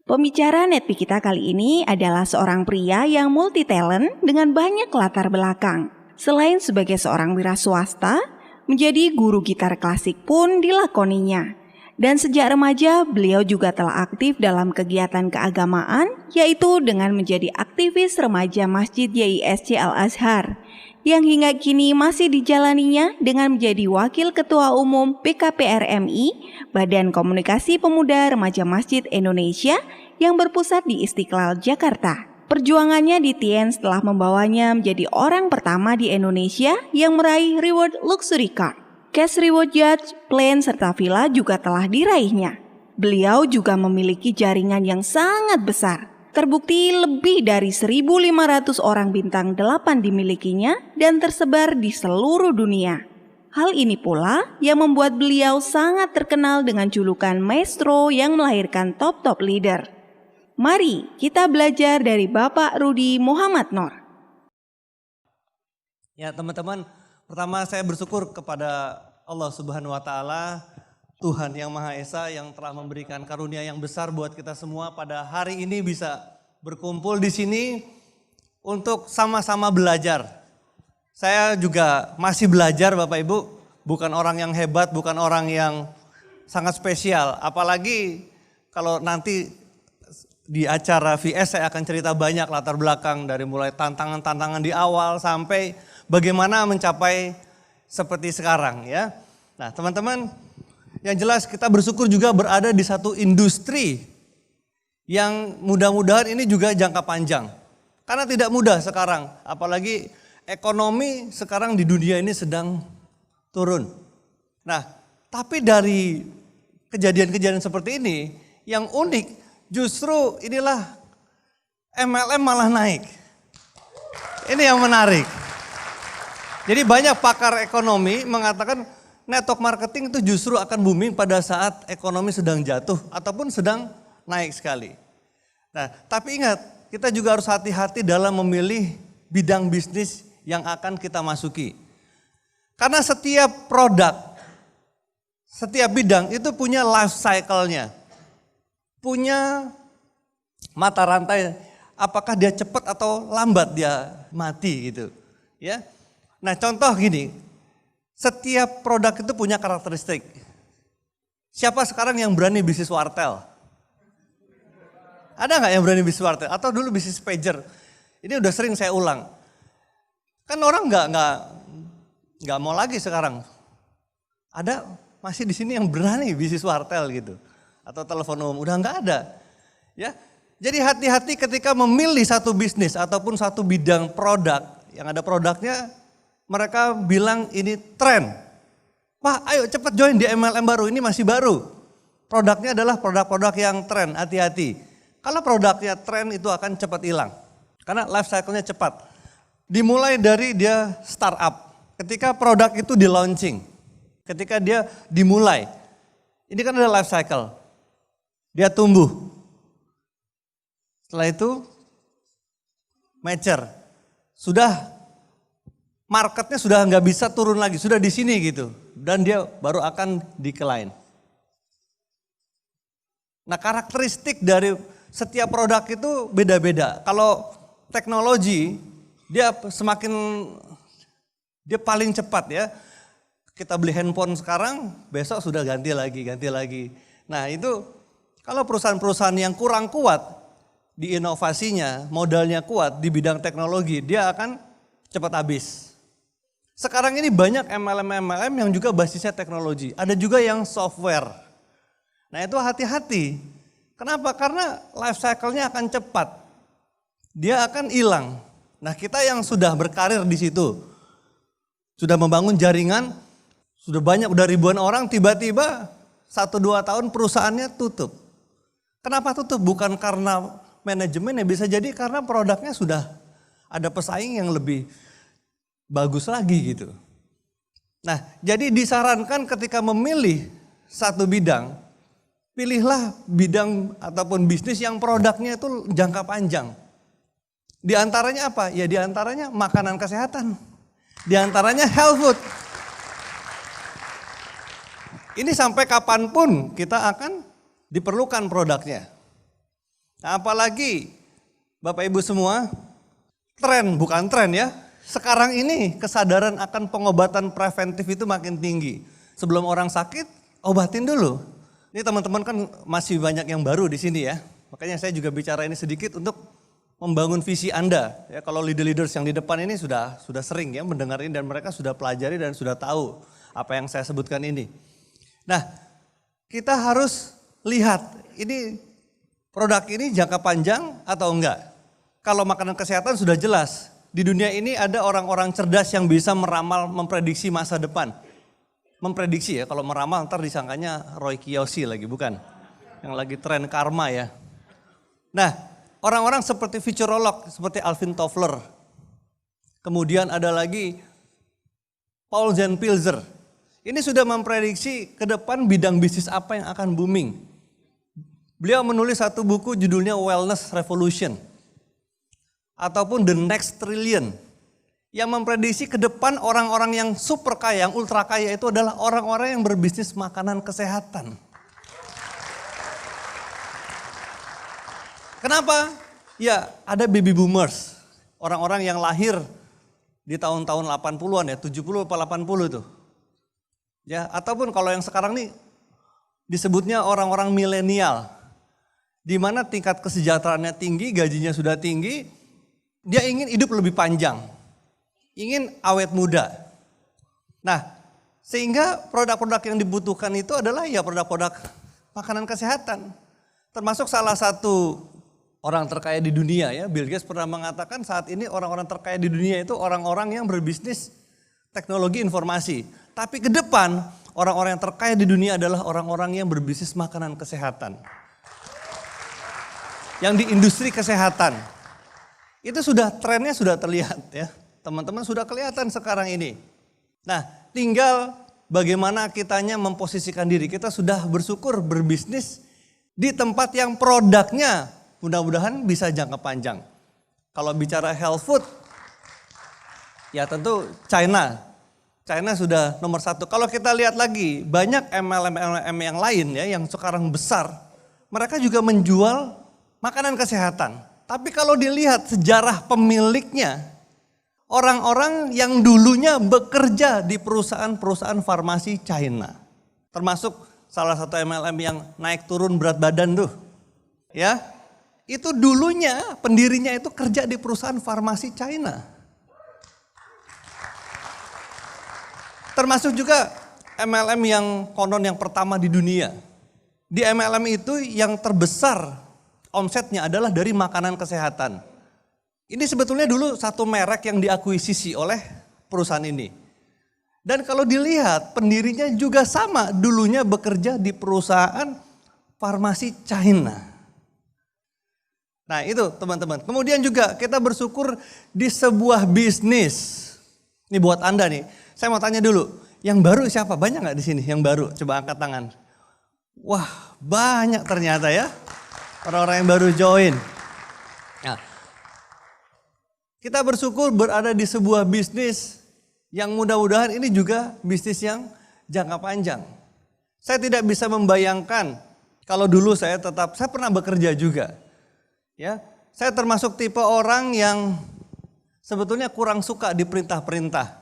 Pembicara Netpi kita kali ini adalah seorang pria yang multi talent dengan banyak latar belakang. Selain sebagai seorang wira swasta, menjadi guru gitar klasik pun dilakoninya. Dan sejak remaja, beliau juga telah aktif dalam kegiatan keagamaan, yaitu dengan menjadi aktivis remaja Masjid YISC Al-Azhar, yang hingga kini masih dijalaninya dengan menjadi Wakil Ketua Umum BKPRMI, Badan Komunikasi Pemuda Remaja Masjid Indonesia, yang berpusat di Istiqlal, Jakarta. Perjuangannya di TN setelah membawanya menjadi orang pertama di Indonesia yang meraih reward luxury car. Cash reward yacht, plane, serta villa juga telah diraihnya. Beliau juga memiliki jaringan yang sangat besar. Terbukti lebih dari 1.500 orang bintang 8 dimilikinya dan tersebar di seluruh dunia. Hal ini pula yang membuat beliau sangat terkenal dengan julukan maestro yang melahirkan top-top leader. Mari kita belajar dari Bapak Rudi Muhammad Noor. Ya teman-teman, pertama saya bersyukur kepada Allah Subhanahu wa Ta'ala, Tuhan yang Maha Esa yang telah memberikan karunia yang besar buat kita semua pada hari ini bisa berkumpul di sini untuk sama-sama belajar. Saya juga masih belajar Bapak Ibu, bukan orang yang hebat, bukan orang yang sangat spesial. Apalagi kalau nanti di acara VS saya akan cerita banyak latar belakang dari mulai tantangan-tantangan di awal sampai bagaimana mencapai seperti sekarang ya. Nah teman-teman, yang jelas kita bersyukur juga berada di satu industri yang mudah-mudahan ini juga jangka panjang. Karena tidak mudah sekarang, apalagi ekonomi sekarang di dunia ini sedang turun. Nah tapi dari kejadian-kejadian seperti ini yang unik justru inilah MLM malah naik. Ini yang menarik. Jadi banyak pakar ekonomi mengatakan network marketing itu justru akan booming pada saat ekonomi sedang jatuh ataupun sedang naik sekali. Nah, tapi ingat, kita juga harus hati-hati dalam memilih bidang bisnis yang akan kita masuki. Karena setiap produk, setiap bidang itu punya life cycle-nya. Punya mata rantai, apakah dia cepat atau lambat dia mati gitu. Ya. Nah contoh gini, setiap produk itu punya karakteristik. Siapa sekarang yang berani bisnis wartel? Ada nggak yang berani bisnis wartel? Atau dulu bisnis pager? Ini udah sering saya ulang. Kan orang nggak mau lagi sekarang. Ada masih di sini yang berani bisnis wartel gitu, atau telepon umum, udah nggak ada. Ya, jadi hati-hati ketika memilih satu bisnis ataupun satu bidang produk yang ada produknya. Mereka bilang ini tren. Wah ayo cepat join di MLM baru, ini masih baru. Produknya adalah produk-produk yang tren, hati-hati. Kalau produknya tren itu akan cepat hilang. Karena life cycle-nya cepat. Dimulai dari dia startup. Ketika produk itu di launching. Ketika dia dimulai. Ini kan ada life cycle. Dia tumbuh. Setelah itu mature. Marketnya sudah nggak bisa turun lagi, sudah di sini gitu. Dan dia baru akan decline. Nah karakteristik dari setiap produk itu beda-beda. Kalau teknologi, dia paling cepat ya. Kita beli handphone sekarang, besok sudah ganti lagi. Nah itu kalau perusahaan-perusahaan yang kurang kuat di inovasinya, modalnya kuat di bidang teknologi, dia akan cepat habis. Sekarang ini banyak MLM yang juga basisnya teknologi. Ada juga yang software. Nah itu hati-hati. Kenapa? Karena life cycle-nya akan cepat. Dia akan hilang. Nah kita yang sudah berkarir di situ. Sudah membangun jaringan. Udah ribuan orang, tiba-tiba 1-2 tahun perusahaannya tutup. Kenapa tutup? Bukan karena manajemennya, bisa jadi karena produknya sudah ada pesaing yang lebih bagus lagi gitu. Nah jadi disarankan ketika memilih satu bidang, pilihlah bidang ataupun bisnis yang produknya itu jangka panjang. Di antaranya apa? Ya di antaranya makanan kesehatan. Di antaranya health food. Ini sampai kapanpun kita akan diperlukan produknya. Nah, apalagi Bapak Ibu semua, bukan tren ya. Sekarang ini kesadaran akan pengobatan preventif itu makin tinggi. Sebelum orang sakit, obatin dulu. Ini teman-teman kan masih banyak yang baru di sini ya. Makanya saya juga bicara ini sedikit untuk membangun visi Anda. Ya, kalau leaders yang di depan ini sudah sering ya mendengar ini dan mereka sudah pelajari dan sudah tahu apa yang saya sebutkan ini. Nah, kita harus lihat ini produk ini jangka panjang atau enggak. Kalau makanan kesehatan sudah jelas. Di dunia ini ada orang-orang cerdas yang bisa meramal, memprediksi masa depan. Memprediksi ya, kalau meramal ntar disangkanya Roy Kiyoshi lagi, bukan. Yang lagi tren karma ya. Nah, orang-orang seperti futurolog, seperti Alvin Toffler. Kemudian ada lagi Paul Jan Pilzer. Ini sudah memprediksi ke depan bidang bisnis apa yang akan booming. Beliau menulis satu buku judulnya Wellness Revolution. Ataupun The Next Trillion. Yang memprediksi ke depan orang-orang yang super kaya, yang ultra kaya itu adalah orang-orang yang berbisnis makanan kesehatan. Kenapa? Ya ada baby boomers. Orang-orang yang lahir di tahun-tahun 80-an ya, 70 atau 80 tuh. Ya, ataupun kalau yang sekarang nih disebutnya orang-orang milenial. Di mana tingkat kesejahteraannya tinggi, gajinya sudah tinggi. Dia ingin hidup lebih panjang, ingin awet muda. Nah, sehingga produk-produk yang dibutuhkan itu adalah ya produk-produk makanan kesehatan. Termasuk salah satu orang terkaya di dunia ya, Bill Gates pernah mengatakan saat ini orang-orang terkaya di dunia itu orang-orang yang berbisnis teknologi informasi. Tapi ke depan orang-orang yang terkaya di dunia adalah orang-orang yang berbisnis makanan kesehatan. Yang di industri kesehatan. Itu sudah trennya sudah terlihat ya. Teman-teman sudah kelihatan sekarang ini. Nah, tinggal bagaimana kitanya memposisikan diri. Kita sudah bersyukur berbisnis di tempat yang produknya mudah-mudahan bisa jangka panjang. Kalau bicara health food, ya tentu China. China sudah nomor 1. Kalau kita lihat lagi banyak MLM yang lain ya yang sekarang besar. Mereka juga menjual makanan kesehatan. Tapi kalau dilihat sejarah pemiliknya, orang-orang yang dulunya bekerja di perusahaan-perusahaan farmasi China. Termasuk salah satu MLM yang naik turun berat badan tuh. Ya, itu dulunya pendirinya itu kerja di perusahaan farmasi China. Termasuk juga MLM yang konon yang pertama di dunia. Di MLM itu yang terbesar omsetnya adalah dari makanan kesehatan. Ini sebetulnya dulu satu merek yang diakuisisi oleh perusahaan ini. Dan kalau dilihat pendirinya juga sama, dulunya bekerja di perusahaan farmasi China. Nah itu teman-teman. Kemudian juga kita bersyukur di sebuah bisnis. Ini buat Anda nih, saya mau tanya dulu, yang baru siapa? Banyak gak di sini yang baru? Coba angkat tangan. Wah banyak ternyata ya. Orang-orang yang baru join. Nah, kita bersyukur berada di sebuah bisnis yang mudah-mudahan ini juga bisnis yang jangka panjang. Saya tidak bisa membayangkan kalau dulu saya pernah bekerja juga. Ya, saya termasuk tipe orang yang sebetulnya kurang suka diperintah-perintah.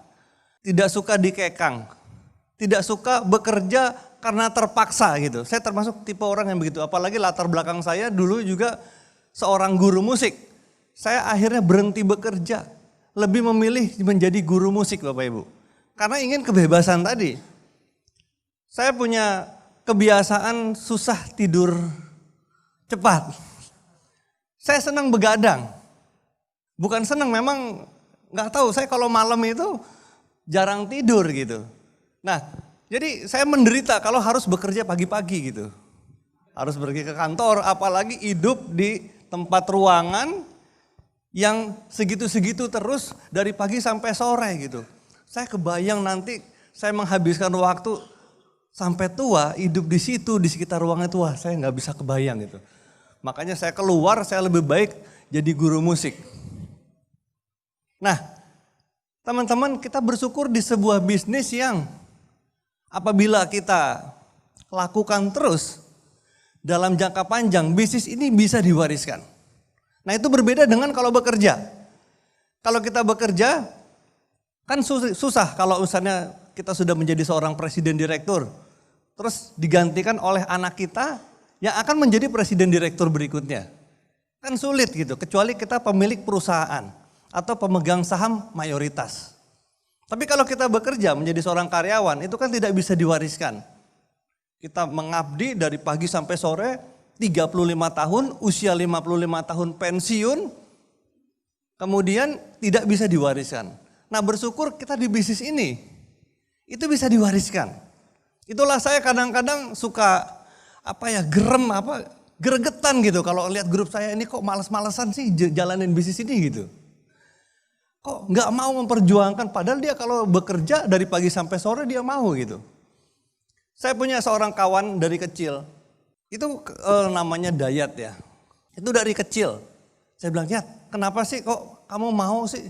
Tidak suka dikekang. Tidak suka bekerja karena terpaksa gitu. Saya termasuk tipe orang yang begitu. Apalagi latar belakang saya dulu juga seorang guru musik. Saya akhirnya berhenti bekerja. Lebih memilih menjadi guru musik Bapak Ibu. Karena ingin kebebasan tadi. Saya punya kebiasaan susah tidur cepat. Saya senang begadang. Bukan senang, memang gak tahu. Saya kalau malam itu jarang tidur gitu. Nah, jadi saya menderita kalau harus bekerja pagi-pagi gitu. Harus pergi ke kantor, apalagi hidup di tempat ruangan yang segitu-segitu terus dari pagi sampai sore gitu. Saya kebayang nanti saya menghabiskan waktu sampai tua hidup di situ, di sekitar ruangan itu, saya nggak bisa kebayang gitu. Makanya saya keluar, saya lebih baik jadi guru musik. Nah, teman-teman, kita bersyukur di sebuah bisnis yang apabila kita lakukan terus dalam jangka panjang bisnis ini bisa diwariskan. Nah itu berbeda dengan kalau bekerja. Kalau kita bekerja kan susah kalau misalnya kita sudah menjadi seorang presiden direktur. Terus digantikan oleh anak kita yang akan menjadi presiden direktur berikutnya. Kan sulit gitu, kecuali kita pemilik perusahaan atau pemegang saham mayoritas. Tapi kalau kita bekerja menjadi seorang karyawan itu kan tidak bisa diwariskan. Kita mengabdi dari pagi sampai sore 35 tahun, usia 55 tahun pensiun, kemudian tidak bisa diwariskan. Nah bersyukur kita di bisnis ini, itu bisa diwariskan. Itulah saya kadang-kadang suka gregetan gitu kalau lihat grup saya ini kok males-malesan sih jalanin bisnis ini gitu. Kok nggak mau memperjuangkan padahal dia kalau bekerja dari pagi sampai sore dia mau gitu. Saya punya seorang kawan dari kecil, itu namanya Dayat ya. Itu dari kecil. Saya bilang, ya kenapa sih kok kamu mau sih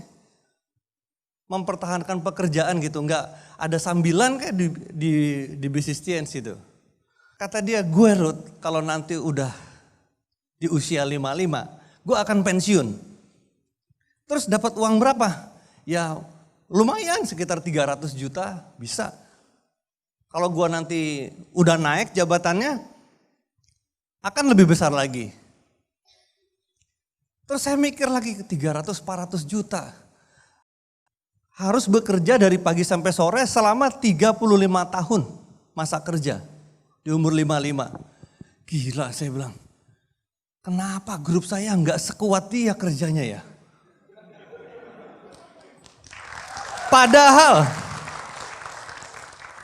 mempertahankan pekerjaan gitu, nggak ada sambilan kayak di bisnis TNC itu. Kata dia, gue Ruth kalau nanti udah di usia 55, gue akan pensiun. Terus dapat uang berapa? Ya lumayan sekitar 300 juta bisa. Kalau gue nanti udah naik jabatannya akan lebih besar lagi. Terus saya mikir lagi 300-400 juta. Harus bekerja dari pagi sampai sore selama 35 tahun masa kerja di umur 55. Gila saya bilang, kenapa grup saya nggak sekuat dia kerjanya ya?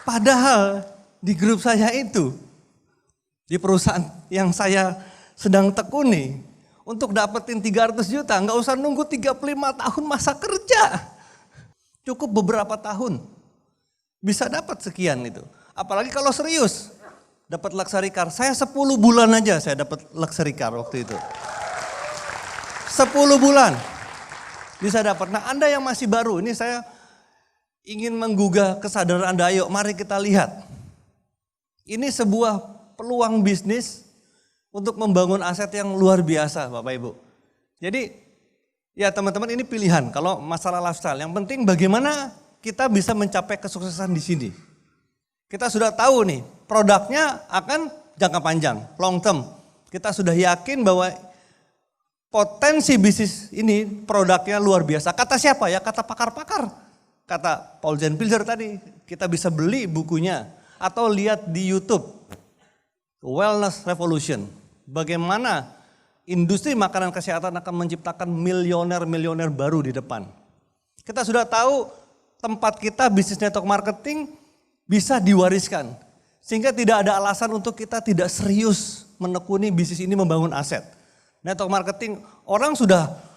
Padahal di grup saya itu, di perusahaan yang saya sedang tekuni, untuk dapetin 300 juta nggak usah nunggu 35 tahun masa kerja. Cukup beberapa tahun bisa dapat sekian itu. Apalagi kalau serius dapat luxury car. Saya 10 bulan aja saya dapat luxury car waktu itu. 10 bulan bisa dapat. Nah Anda yang masih baru, ini saya ingin menggugah kesadaran Anda, ayo mari kita lihat. Ini sebuah peluang bisnis untuk membangun aset yang luar biasa Bapak Ibu. Jadi ya teman-teman ini pilihan kalau masalah lifestyle. Yang penting bagaimana kita bisa mencapai kesuksesan di sini. Kita sudah tahu nih produknya akan jangka panjang, long term. Kita sudah yakin bahwa potensi bisnis ini produknya luar biasa. Kata siapa ya? Kata pakar-pakar. Kata Paul Jan Pilzer tadi, kita bisa beli bukunya atau lihat di YouTube Wellness Revolution. Bagaimana industri makanan kesehatan akan menciptakan milioner-milioner baru di depan. Kita sudah tahu tempat kita bisnis network marketing bisa diwariskan. Sehingga tidak ada alasan untuk kita tidak serius menekuni bisnis ini membangun aset. Network marketing orang sudah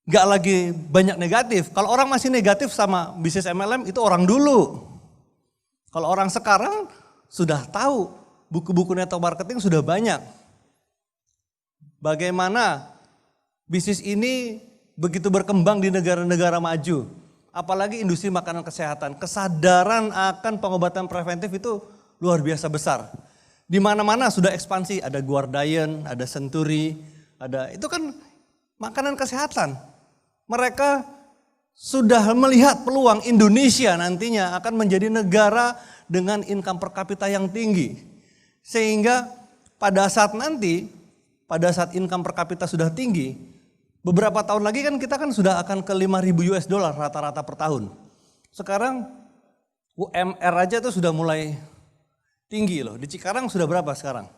gak lagi banyak negatif. Kalau orang masih negatif sama bisnis MLM itu orang dulu. Kalau orang sekarang sudah tahu buku-buku network marketing sudah banyak. Bagaimana bisnis ini begitu berkembang di negara-negara maju. Apalagi industri makanan kesehatan. Kesadaran akan pengobatan preventif itu luar biasa besar. Di mana-mana sudah ekspansi. Ada Guardian, ada Century, itu kan makanan kesehatan. Mereka sudah melihat peluang Indonesia nantinya akan menjadi negara dengan income per kapita yang tinggi. Sehingga pada saat income per kapita sudah tinggi, beberapa tahun lagi kan kita kan sudah akan ke 5.000 US dollar rata-rata per tahun. Sekarang UMR aja tuh sudah mulai tinggi loh. Di Cikarang sudah berapa sekarang?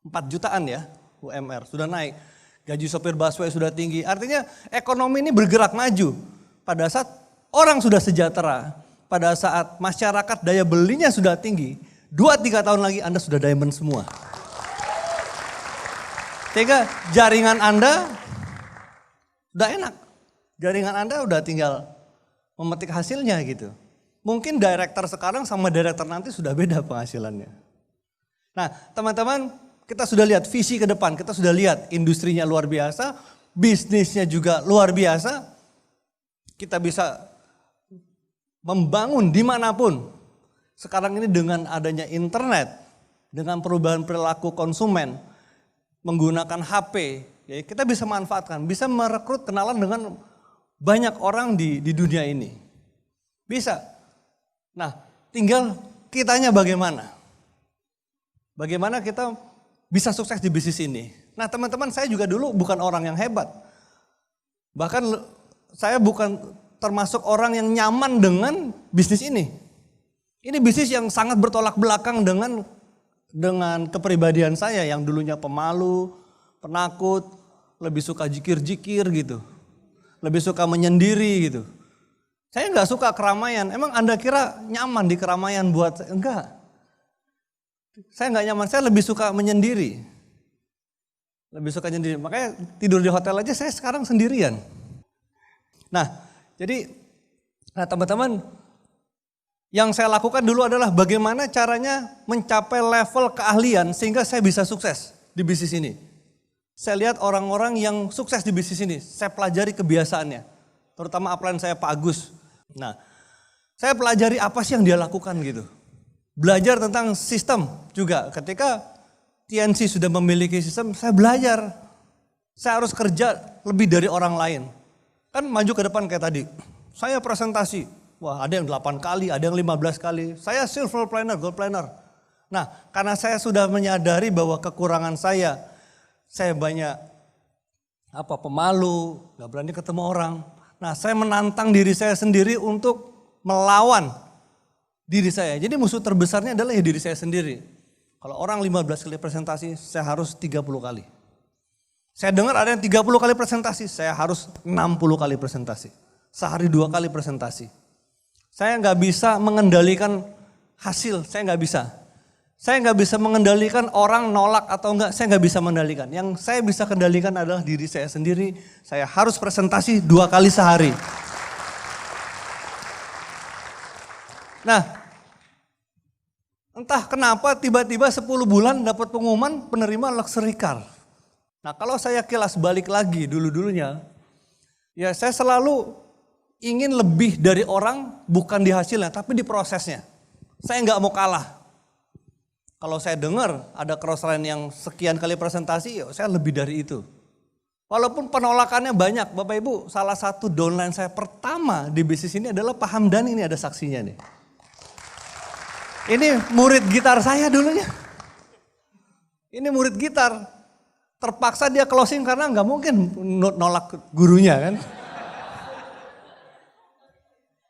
4 jutaan ya UMR, sudah naik. Gaji sopir busway sudah tinggi. Artinya ekonomi ini bergerak maju. Pada saat orang sudah sejahtera, pada saat masyarakat daya belinya sudah tinggi, 2-3 tahun lagi Anda sudah diamond semua. Sehingga jaringan Anda udah enak. Jaringan Anda udah tinggal memetik hasilnya gitu. Mungkin director sekarang sama director nanti sudah beda penghasilannya. Nah teman-teman, kita sudah lihat visi ke depan, kita sudah lihat industrinya luar biasa, bisnisnya juga luar biasa. Kita bisa membangun dimanapun. Sekarang ini dengan adanya internet, dengan perubahan perilaku konsumen, menggunakan HP, ya kita bisa manfaatkan, bisa merekrut kenalan dengan banyak orang di dunia ini. Bisa. Nah, tinggal kitanya bagaimana. Bagaimana kita bisa sukses di bisnis ini. Nah, teman-teman, saya juga dulu bukan orang yang hebat. Bahkan saya bukan termasuk orang yang nyaman dengan bisnis ini. Ini bisnis yang sangat bertolak belakang dengan kepribadian saya yang dulunya pemalu, penakut, lebih suka jikir-jikir gitu. Lebih suka menyendiri gitu. Saya nggak suka keramaian. Emang Anda kira nyaman di keramaian buat saya? Enggak. Saya nggak nyaman, saya lebih suka menyendiri. Lebih suka menyendiri. Makanya tidur di hotel aja saya sekarang sendirian. Nah, jadi teman-teman, yang saya lakukan dulu adalah bagaimana caranya mencapai level keahlian sehingga saya bisa sukses di bisnis ini. Saya lihat orang-orang yang sukses di bisnis ini, saya pelajari kebiasaannya. Terutama upline saya Pak Agus. Nah, saya pelajari apa sih yang dia lakukan gitu. Belajar tentang sistem juga. Ketika TNC sudah memiliki sistem, saya belajar. Saya harus kerja lebih dari orang lain. Kan maju ke depan kayak tadi. Saya presentasi. Wah, ada yang 8 kali, ada yang 15 kali. Saya silver planner, gold planner. Nah, karena saya sudah menyadari bahwa kekurangan saya banyak pemalu, gak berani ketemu orang. Nah, saya menantang diri saya sendiri untuk melawan diri saya. Jadi musuh terbesarnya adalah ya diri saya sendiri. Kalau orang 15 kali presentasi, saya harus 30 kali. Saya dengar ada yang 30 kali presentasi, saya harus 60 kali presentasi. Sehari 2 kali presentasi. Saya nggak bisa mengendalikan hasil, saya nggak bisa. Saya nggak bisa mengendalikan orang nolak atau enggak, saya nggak bisa mengendalikan. Yang saya bisa kendalikan adalah diri saya sendiri. Saya harus presentasi 2 kali sehari. Nah, entah kenapa tiba-tiba 10 bulan dapat pengumuman penerima luxury car. Nah, kalau saya kilas balik lagi dulu-dulunya, ya saya selalu ingin lebih dari orang, bukan di hasilnya, tapi di prosesnya. Saya nggak mau kalah. Kalau saya dengar ada crossline yang sekian kali presentasi, ya saya lebih dari itu. Walaupun penolakannya banyak, Bapak Ibu, salah satu downline saya pertama di bisnis ini adalah Pak Hamdan, ini ada saksinya nih. Ini murid gitar saya dulunya. Ini murid gitar. Terpaksa dia closing karena nggak mungkin nolak gurunya kan.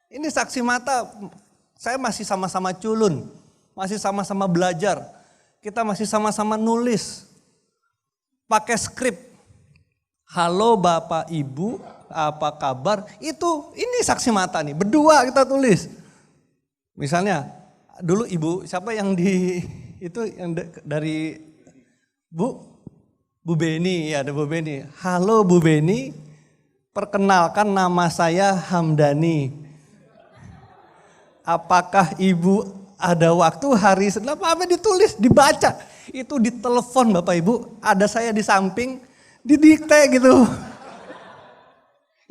Ini saksi mata, saya masih sama-sama culun. Masih sama-sama belajar. Kita masih sama-sama nulis. Pakai skrip. Halo Bapak Ibu, apa kabar? Ini saksi mata nih, berdua kita tulis. Misalnya, dulu Ibu, siapa yang dari Bu Beni, ya ada Bu Beni. Halo Bu Beni, perkenalkan nama saya Hamdani. Apakah Ibu ada waktu hari Senin, apa ditulis, dibaca. Itu ditelepon Bapak Ibu, ada saya di samping, didikte gitu.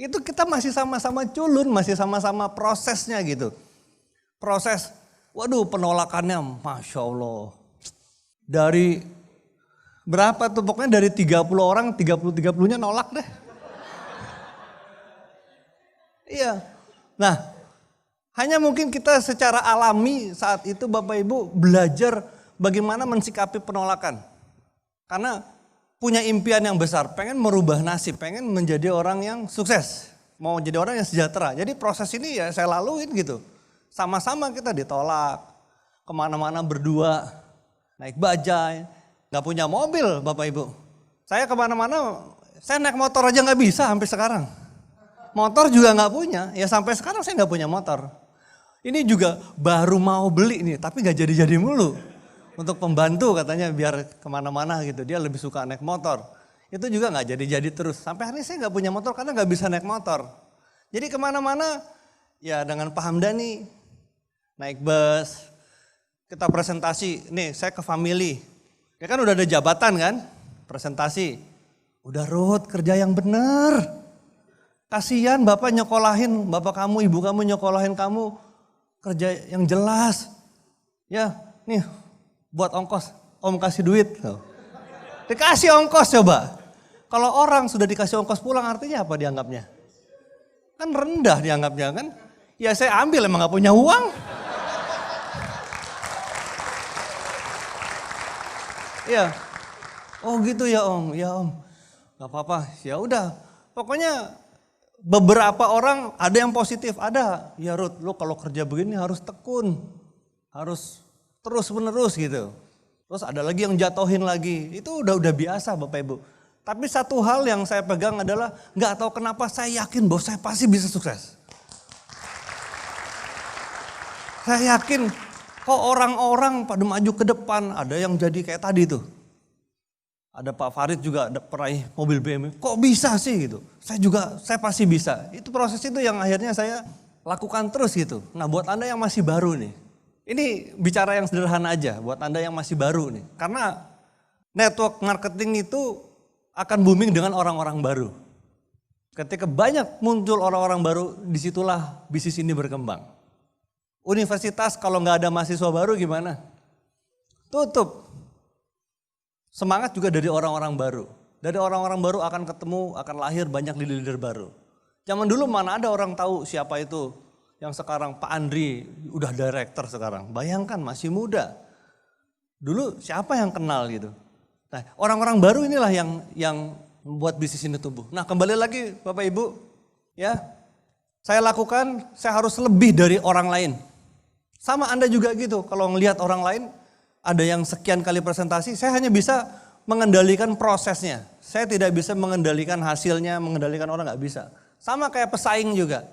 Itu kita masih sama-sama culun, masih sama-sama prosesnya gitu. Proses, waduh penolakannya Masya Allah. Dari berapa tuh, pokoknya dari 30 orang, 30-30-nya nolak deh. Iya, nah hanya mungkin kita secara alami saat itu Bapak Ibu belajar bagaimana mensikapi penolakan. Karena punya impian yang besar, pengen merubah nasib, pengen menjadi orang yang sukses. Mau jadi orang yang sejahtera. Jadi proses ini ya saya laluin gitu. Sama-sama kita ditolak, kemana-mana berdua, naik bajai, gak punya mobil Bapak Ibu. Saya kemana-mana, saya naik motor aja gak bisa sampai sekarang. Motor juga gak punya, ya sampai sekarang saya gak punya motor. Ini juga baru mau beli nih, tapi gak jadi-jadi mulu. Untuk pembantu katanya biar kemana-mana gitu, dia lebih suka naik motor. Itu juga gak jadi-jadi terus. Sampai hari ini saya gak punya motor karena gak bisa naik motor. Jadi kemana-mana ya dengan Pak Hamdani, naik bus, kita presentasi. Nih saya ke family, ya kan udah ada jabatan kan, presentasi. Udah Ruth kerja yang bener. Kasihan bapak nyokolahin, bapak kamu, ibu kamu nyokolahin kamu. Kerja yang jelas, ya nih buat ongkos om kasih duit. Dikasih ongkos coba. Kalau orang sudah dikasih ongkos pulang artinya apa dianggapnya? Kan rendah dianggapnya kan. Ya saya ambil emang gak punya uang. Iya. Oh gitu ya om. Ya om. Gak apa-apa. Ya udah. Pokoknya beberapa orang ada yang positif. Ada. Ya Ruth, lu kalau kerja begini harus tekun. Harus terus menerus gitu. Terus ada lagi yang jatohin lagi. Itu udah biasa Bapak Ibu. Tapi satu hal yang saya pegang adalah gak tahu kenapa saya yakin bahwa saya pasti bisa sukses. Saya yakin kok orang-orang pada maju ke depan, ada yang jadi kayak tadi tuh. Ada Pak Farid juga ada peraih mobil BMW. Kok bisa sih gitu? Saya pasti bisa. Itu proses itu yang akhirnya saya lakukan terus gitu. Nah buat Anda yang masih baru nih. Ini bicara yang sederhana aja buat Anda yang masih baru nih. Karena network marketing itu akan booming dengan orang-orang baru. Ketika banyak muncul orang-orang baru, disitulah bisnis ini berkembang. Universitas kalau nggak ada mahasiswa baru gimana? Tutup. Semangat juga dari orang-orang baru. Dari orang-orang baru akan ketemu, akan lahir banyak leader-leader baru. Zaman dulu mana ada orang tahu siapa itu yang sekarang Pak Andri udah director sekarang. Bayangkan masih muda. Dulu siapa yang kenal gitu. Nah orang-orang baru inilah yang membuat bisnis ini tumbuh. Nah kembali lagi Bapak Ibu ya. Saya lakukan, saya harus lebih dari orang lain. Sama Anda juga gitu, kalau ngelihat orang lain ada yang sekian kali presentasi, saya hanya bisa mengendalikan prosesnya. Saya tidak bisa mengendalikan hasilnya, mengendalikan orang nggak bisa. Sama kayak pesaing juga.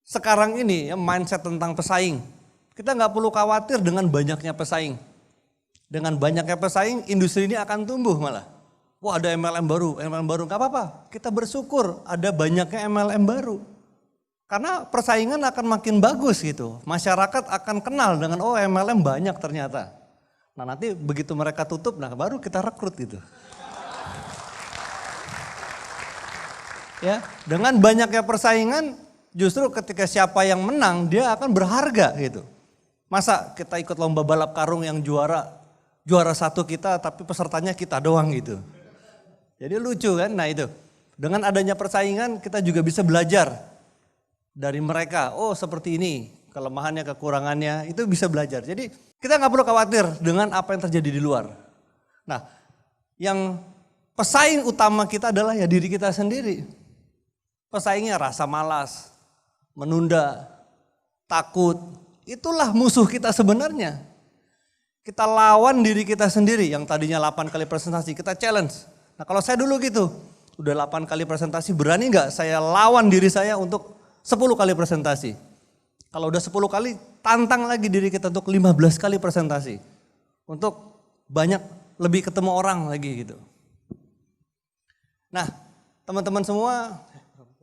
Sekarang ini ya mindset tentang pesaing. Kita nggak perlu khawatir dengan banyaknya pesaing. Dengan banyaknya pesaing, industri ini akan tumbuh malah. Wah ada MLM baru nggak apa-apa. Kita bersyukur ada banyaknya MLM baru. Karena persaingan akan makin bagus gitu. Masyarakat akan kenal dengan oh MLM banyak ternyata. Nah nanti begitu mereka tutup, nah baru kita rekrut gitu. Ya, dengan banyaknya persaingan, justru ketika siapa yang menang dia akan berharga gitu. Masa kita ikut lomba balap karung yang juara satu kita tapi pesertanya kita doang gitu. Jadi lucu kan, nah itu. Dengan adanya persaingan kita juga bisa belajar dari mereka. Oh seperti ini, kelemahannya, kekurangannya, itu bisa belajar. Jadi kita gak perlu khawatir dengan apa yang terjadi di luar. Nah yang pesaing utama kita adalah ya diri kita sendiri. Pesaingnya rasa malas, menunda, takut, itulah musuh kita sebenarnya. Kita lawan diri kita sendiri yang tadinya 8 kali presentasi, kita challenge. Nah kalau saya dulu gitu, udah 8 kali presentasi berani gak saya lawan diri saya untuk 10 kali presentasi. Kalau udah 10 kali tantang lagi diri kita untuk 15 kali presentasi. Untuk banyak lebih ketemu orang lagi gitu. Nah teman-teman semua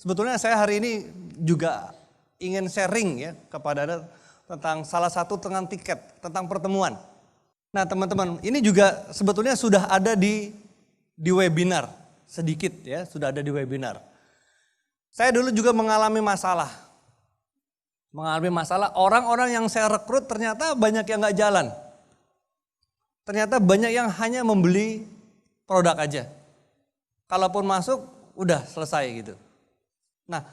sebetulnya saya hari ini juga ingin sharing ya kepada Anda tentang salah satu tentang tiket, tentang pertemuan. Nah teman-teman ini juga sebetulnya sudah ada di webinar sedikit ya, sudah ada di webinar. Saya dulu juga mengalami masalah orang-orang yang saya rekrut ternyata banyak yang gak jalan. Ternyata banyak yang hanya membeli produk aja. Kalaupun masuk udah selesai gitu. Nah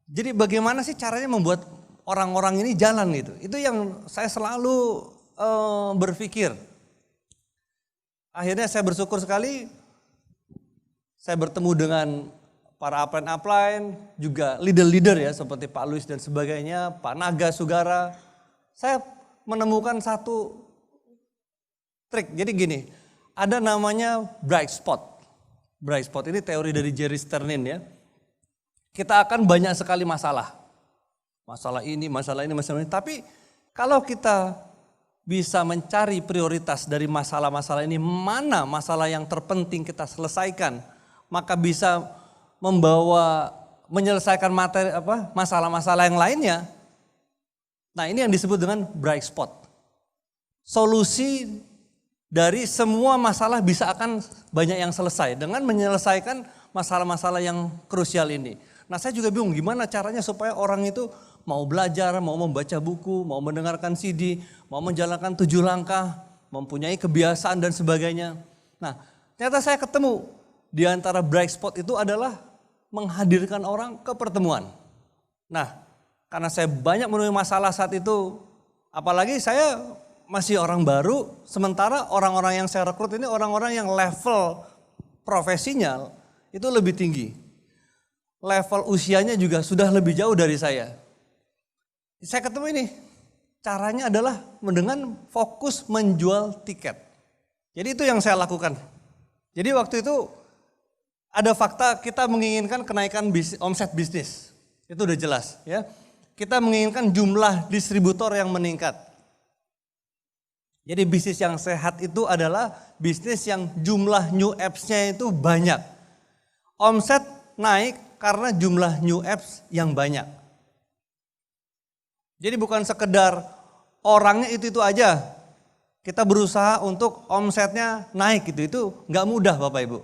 jadi bagaimana sih caranya membuat orang-orang ini jalan gitu. Itu yang saya selalu berpikir. Akhirnya saya bersyukur sekali saya bertemu dengan para upline, juga leader-leader ya seperti Pak Luis dan sebagainya, Pak Naga Sugara. Saya menemukan satu trik. Jadi gini, ada namanya bright spot. Bright spot ini teori dari Jerry Sternin ya. Kita akan banyak sekali masalah. Masalah ini. Tapi kalau kita bisa mencari prioritas dari masalah-masalah ini, mana masalah yang terpenting kita selesaikan, maka bisa menyelesaikan masalah-masalah yang lainnya. Nah ini yang disebut dengan bright spot. Solusi dari semua masalah bisa akan banyak yang selesai dengan menyelesaikan masalah-masalah yang krusial ini. Nah saya juga bingung gimana caranya supaya orang itu mau belajar, mau membaca buku, mau mendengarkan CD, mau menjalankan 7 langkah, mempunyai kebiasaan dan sebagainya. Nah, ternyata saya ketemu di antara bright spot itu adalah menghadirkan orang ke pertemuan. Nah, karena saya banyak menemui masalah saat itu, apalagi saya masih orang baru, sementara orang-orang yang saya rekrut ini orang-orang yang level profesinya itu lebih tinggi. Level usianya juga sudah lebih jauh dari saya. Saya ketemu ini, caranya adalah dengan fokus menjual tiket. Jadi itu yang saya lakukan. Jadi waktu itu ada fakta kita menginginkan kenaikan omset bisnis. Itu udah jelas ya. Kita menginginkan jumlah distributor yang meningkat. Jadi bisnis yang sehat itu adalah bisnis yang jumlah new apps-nya itu banyak. Omset naik karena jumlah new apps yang banyak. Jadi bukan sekedar orangnya itu aja. Kita berusaha untuk omsetnya naik gitu. Itu nggak mudah Bapak Ibu.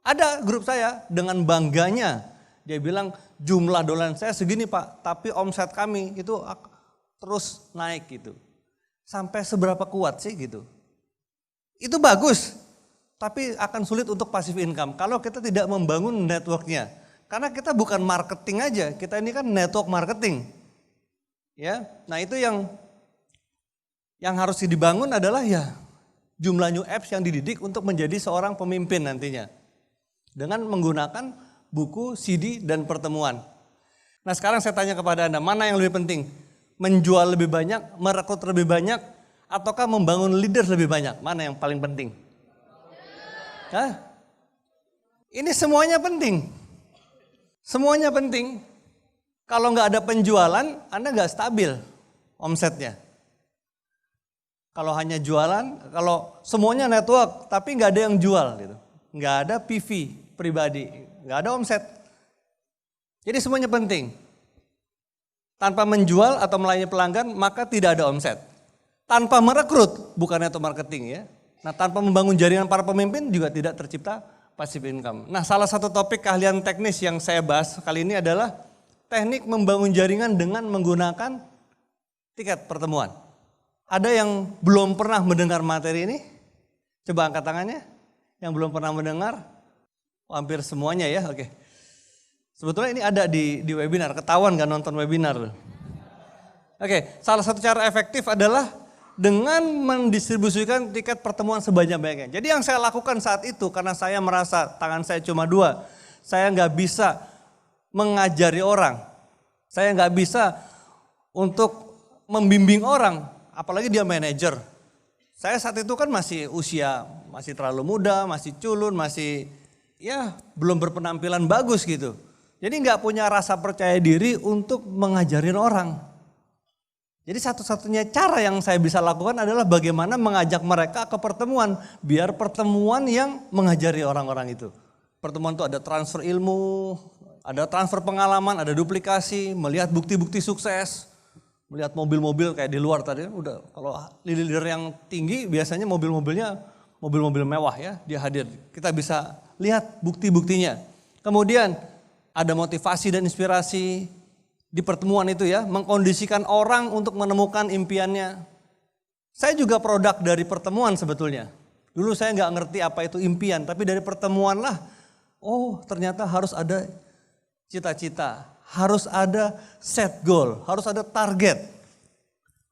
Ada grup saya dengan bangganya. Dia bilang jumlah dolar saya segini Pak. Tapi omset kami itu terus naik gitu. Sampai seberapa kuat sih gitu. Itu bagus. Tapi akan sulit untuk passive income. Kalau kita tidak membangun networknya. Karena kita bukan marketing aja. Kita ini kan network marketing. Ya, nah itu yang harus dibangun adalah ya jumlah new apps yang dididik untuk menjadi seorang pemimpin nantinya. Dengan menggunakan buku, CD, dan pertemuan. Nah sekarang saya tanya kepada Anda, mana yang lebih penting? Menjual lebih banyak, merekrut lebih banyak, ataukah membangun leader lebih banyak? Mana yang paling penting? Hah? Ini semuanya penting. Semuanya penting. Kalau nggak ada penjualan, Anda nggak stabil omsetnya. Kalau hanya jualan, kalau semuanya network, tapi nggak ada yang jual, gitu, nggak ada PV pribadi, nggak ada omset. Jadi semuanya penting. Tanpa menjual atau melayani pelanggan, maka tidak ada omset. Tanpa merekrut, bukan network marketing ya. Nah, tanpa membangun jaringan para pemimpin juga tidak tercipta passive income. Nah, salah satu topik keahlian teknis yang saya bahas kali ini adalah teknik membangun jaringan dengan menggunakan tiket pertemuan. Ada yang belum pernah mendengar materi ini? Coba angkat tangannya. Yang belum pernah mendengar? Hampir semuanya ya, oke. Sebetulnya ini ada di webinar, ketahuan gak nonton webinar? Oke, salah satu cara efektif adalah dengan mendistribusikan tiket pertemuan sebanyak-banyaknya. Jadi yang saya lakukan saat itu, karena saya merasa tangan saya cuma 2, saya nggak bisa mengajari orang. Saya nggak bisa untuk membimbing orang, apalagi dia manajer. Saya saat itu kan masih usia, masih terlalu muda, masih culun, masih ya belum berpenampilan bagus gitu. Jadi nggak punya rasa percaya diri untuk mengajarin orang. Jadi satu-satunya cara yang saya bisa lakukan adalah bagaimana mengajak mereka ke pertemuan. Biar pertemuan yang mengajari orang-orang itu. Pertemuan itu ada transfer ilmu, ada transfer pengalaman, ada duplikasi, melihat bukti-bukti sukses. Melihat mobil-mobil kayak di luar tadi, udah kalau leader yang tinggi biasanya mobil-mobilnya mobil-mobil mewah ya, dia hadir. Kita bisa lihat bukti-buktinya. Kemudian ada motivasi dan inspirasi di pertemuan itu ya, mengkondisikan orang untuk menemukan impiannya. Saya juga produk dari pertemuan sebetulnya. Dulu saya nggak ngerti apa itu impian, tapi dari pertemuan lah, oh ternyata harus ada cita-cita, harus ada set goal, harus ada target.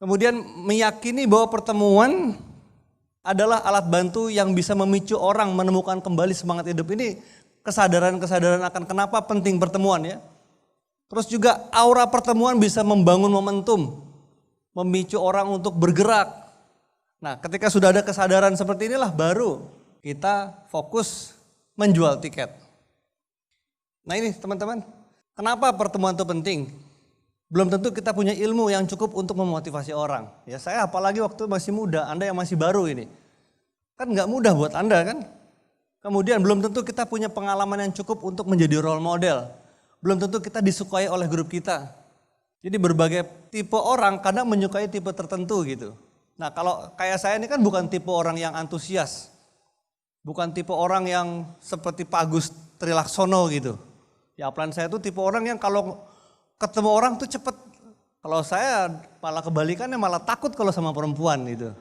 Kemudian meyakini bahwa pertemuan adalah alat bantu yang bisa memicu orang menemukan kembali semangat hidup. Ini kesadaran-kesadaran akan kenapa penting pertemuan ya. Terus juga aura pertemuan bisa membangun momentum, memicu orang untuk bergerak. Nah ketika sudah ada kesadaran seperti inilah baru kita fokus menjual tiket. Nah ini teman-teman, kenapa pertemuan itu penting? Belum tentu kita punya ilmu yang cukup untuk memotivasi orang. Ya saya apalagi waktu masih muda, Anda yang masih baru ini. Kan nggak mudah buat Anda kan. Kemudian belum tentu kita punya pengalaman yang cukup untuk menjadi role model. Belum tentu kita disukai oleh grup kita. Jadi berbagai tipe orang kadang menyukai tipe tertentu gitu. Nah kalau kayak saya ini kan bukan tipe orang yang antusias. Bukan tipe orang yang seperti Pak Agus Trilaksono gitu. Ya plan saya itu tipe orang yang kalau ketemu orang tuh cepet. Kalau saya malah kebalikannya malah takut kalau sama perempuan gitu.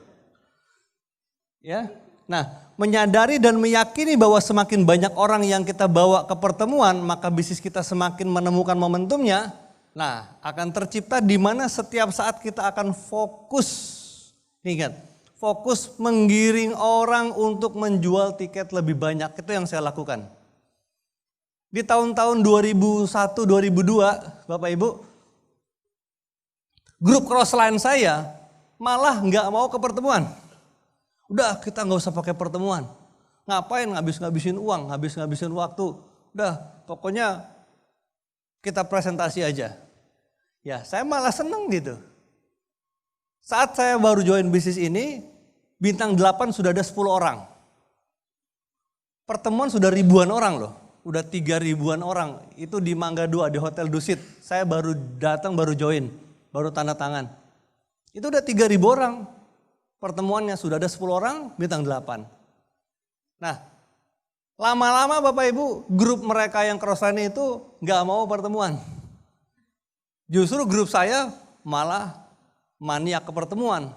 Ya. Nah, menyadari dan meyakini bahwa semakin banyak orang yang kita bawa ke pertemuan, maka bisnis kita semakin menemukan momentumnya. Nah, akan tercipta di mana setiap saat kita akan fokus. Ingat, fokus menggiring orang untuk menjual tiket lebih banyak. Itu yang saya lakukan. Di tahun-tahun 2001, 2002, Bapak Ibu, grup crossline saya malah nggak mau ke pertemuan. Udah kita nggak usah pakai pertemuan. Ngapain ngabis-ngabisin uang, ngabis-ngabisin waktu. Udah pokoknya kita presentasi aja. Ya saya malah seneng gitu. Saat saya baru join bisnis ini, bintang 8 sudah ada 10 orang. Pertemuan sudah ribuan orang loh. Udah 3.000-an orang. Itu di Mangga 2 di Hotel Dusit. Saya baru datang, baru join. Baru tanda tangan. Itu udah 3.000 orang. Pertemuannya sudah ada 10 orang, bintang 8. Nah, lama-lama Bapak Ibu, grup mereka yang crossline itu gak mau pertemuan. Justru grup saya malah maniak ke pertemuan.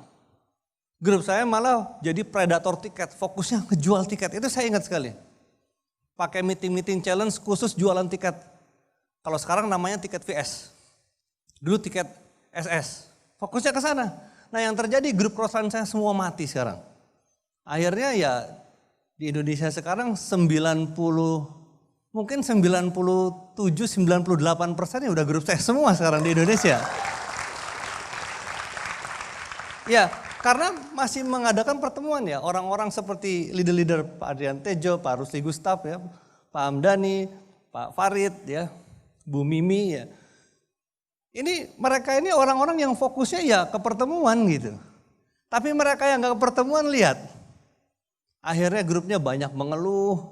Grup saya malah jadi predator tiket, fokusnya ngejual tiket. Itu saya ingat sekali. Pakai meeting-meeting challenge khusus jualan tiket. Kalau sekarang namanya tiket VS. Dulu tiket SS. Fokusnya ke sana. Nah yang terjadi grup crossline saya semua mati sekarang. Akhirnya ya di Indonesia sekarang 90, mungkin 97-98% ya udah grup saya semua sekarang di Indonesia. Ya karena masih mengadakan pertemuan ya. Orang-orang seperti leader-leader Pak Adrian Tejo, Pak Rusli Gustaf ya, Pak Hamdani, Pak Farid ya, Bu Mimi ya. Mereka ini orang-orang yang fokusnya ya ke pertemuan gitu. Tapi mereka yang gak ke pertemuan lihat. Akhirnya grupnya banyak mengeluh,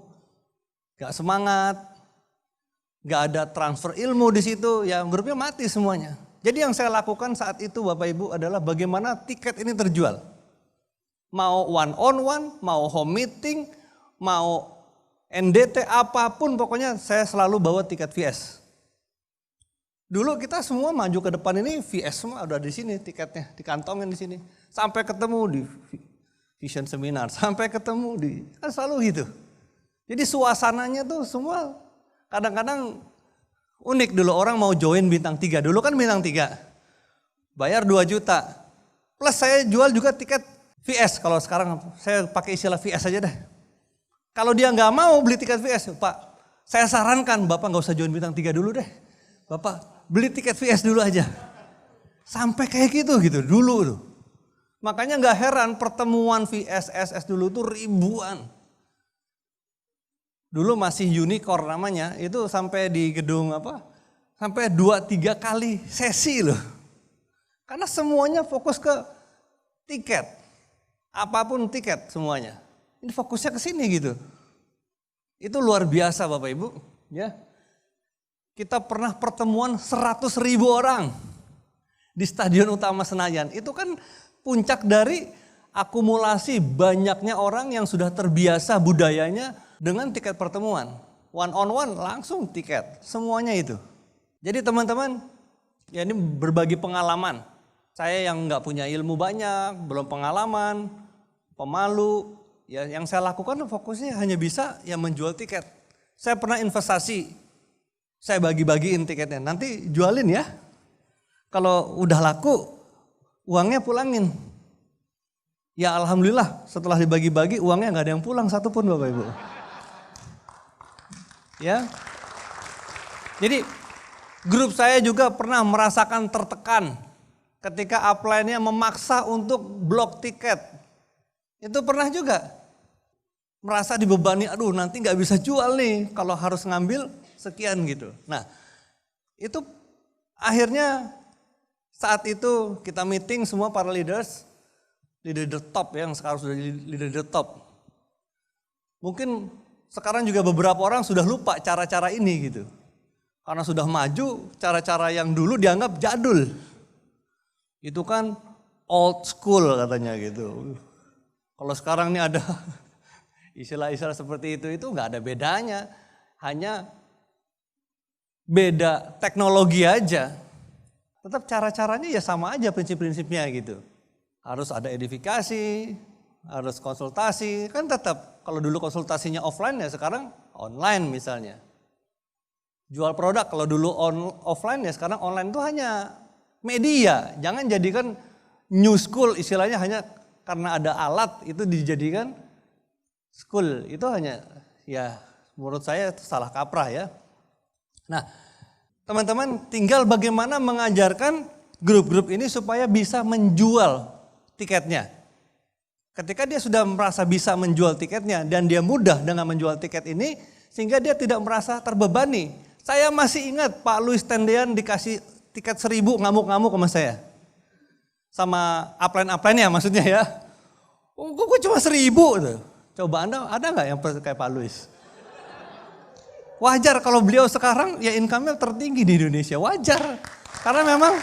gak semangat, gak ada transfer ilmu di situ, ya grupnya mati semuanya. Jadi yang saya lakukan saat itu Bapak Ibu adalah bagaimana tiket ini terjual. Mau one on one, mau home meeting, mau NDT apapun pokoknya saya selalu bawa tiket VS. Dulu kita semua maju ke depan ini VS semua udah di sini tiketnya, dikantongin di sini. Sampai ketemu di vision seminar, sampai ketemu di, kan selalu gitu. Jadi suasananya tuh semua kadang-kadang unik dulu orang mau join bintang 3. Dulu kan bintang 3, bayar 2 juta. Plus saya jual juga tiket VS, kalau sekarang saya pakai istilah VS aja deh. Kalau dia nggak mau beli tiket VS, Pak saya sarankan Bapak nggak usah join bintang 3 dulu deh. Bapak beli tiket VS dulu aja. Sampai kayak gitu dulu tuh. Makanya nggak heran pertemuan VS, SS dulu tuh ribuan. Dulu masih unicorn namanya, itu sampai di gedung sampai 2-3 kali sesi loh. Karena semuanya fokus ke tiket. Apapun tiket semuanya. Ini fokusnya ke sini gitu. Itu luar biasa Bapak Ibu. Ya. Kita pernah pertemuan 100.000 orang di Stadion Utama Senayan. Itu kan puncak dari akumulasi banyaknya orang yang sudah terbiasa budayanya dengan tiket pertemuan. One on one langsung tiket, semuanya itu. Jadi teman-teman, ya ini berbagi pengalaman. Saya yang nggak punya ilmu banyak, belum pengalaman, pemalu. Ya yang saya lakukan fokusnya hanya bisa ya menjual tiket. Saya pernah investasi. Saya bagi-bagiin tiketnya, nanti jualin ya. Kalau udah laku, uangnya pulangin. Ya alhamdulillah setelah dibagi-bagi uangnya gak ada yang pulang satupun Bapak Ibu. Ya. Jadi grup saya juga pernah merasakan tertekan ketika upline-nya memaksa untuk blok tiket. Itu pernah juga. Merasa dibebani, aduh nanti gak bisa jual nih kalau harus ngambil sekian gitu. Nah itu akhirnya saat itu kita meeting semua para leader top yang sekarang sudah leader top. Mungkin sekarang juga beberapa orang sudah lupa cara-cara ini gitu. Karena sudah maju, cara-cara yang dulu dianggap jadul. Itu kan old school katanya gitu. Kalau sekarang ini ada istilah-istilah seperti itu gak ada bedanya. Hanya beda teknologi aja. Tetap cara-caranya ya sama aja prinsip-prinsipnya gitu. Harus ada edifikasi, harus konsultasi, kan tetap kalau dulu konsultasinya offline ya sekarang online misalnya. Jual produk kalau dulu offline ya sekarang online itu hanya media. Jangan jadikan new school istilahnya hanya karena ada alat itu dijadikan school. Itu hanya ya menurut saya itu salah kaprah ya. Nah teman-teman tinggal bagaimana mengajarkan grup-grup ini supaya bisa menjual tiketnya. Ketika dia sudah merasa bisa menjual tiketnya dan dia mudah dengan menjual tiket ini sehingga dia tidak merasa terbebani. Saya masih ingat Pak Louis Tendean dikasih tiket 1.000 ngamuk-ngamuk sama saya. Sama upline-upline-nya maksudnya ya. Oh, kok cuma 1.000 tuh. Coba Anda ada nggak yang kayak Pak Louis? Wajar kalau beliau sekarang ya income-nya tertinggi di Indonesia. Wajar. Karena memang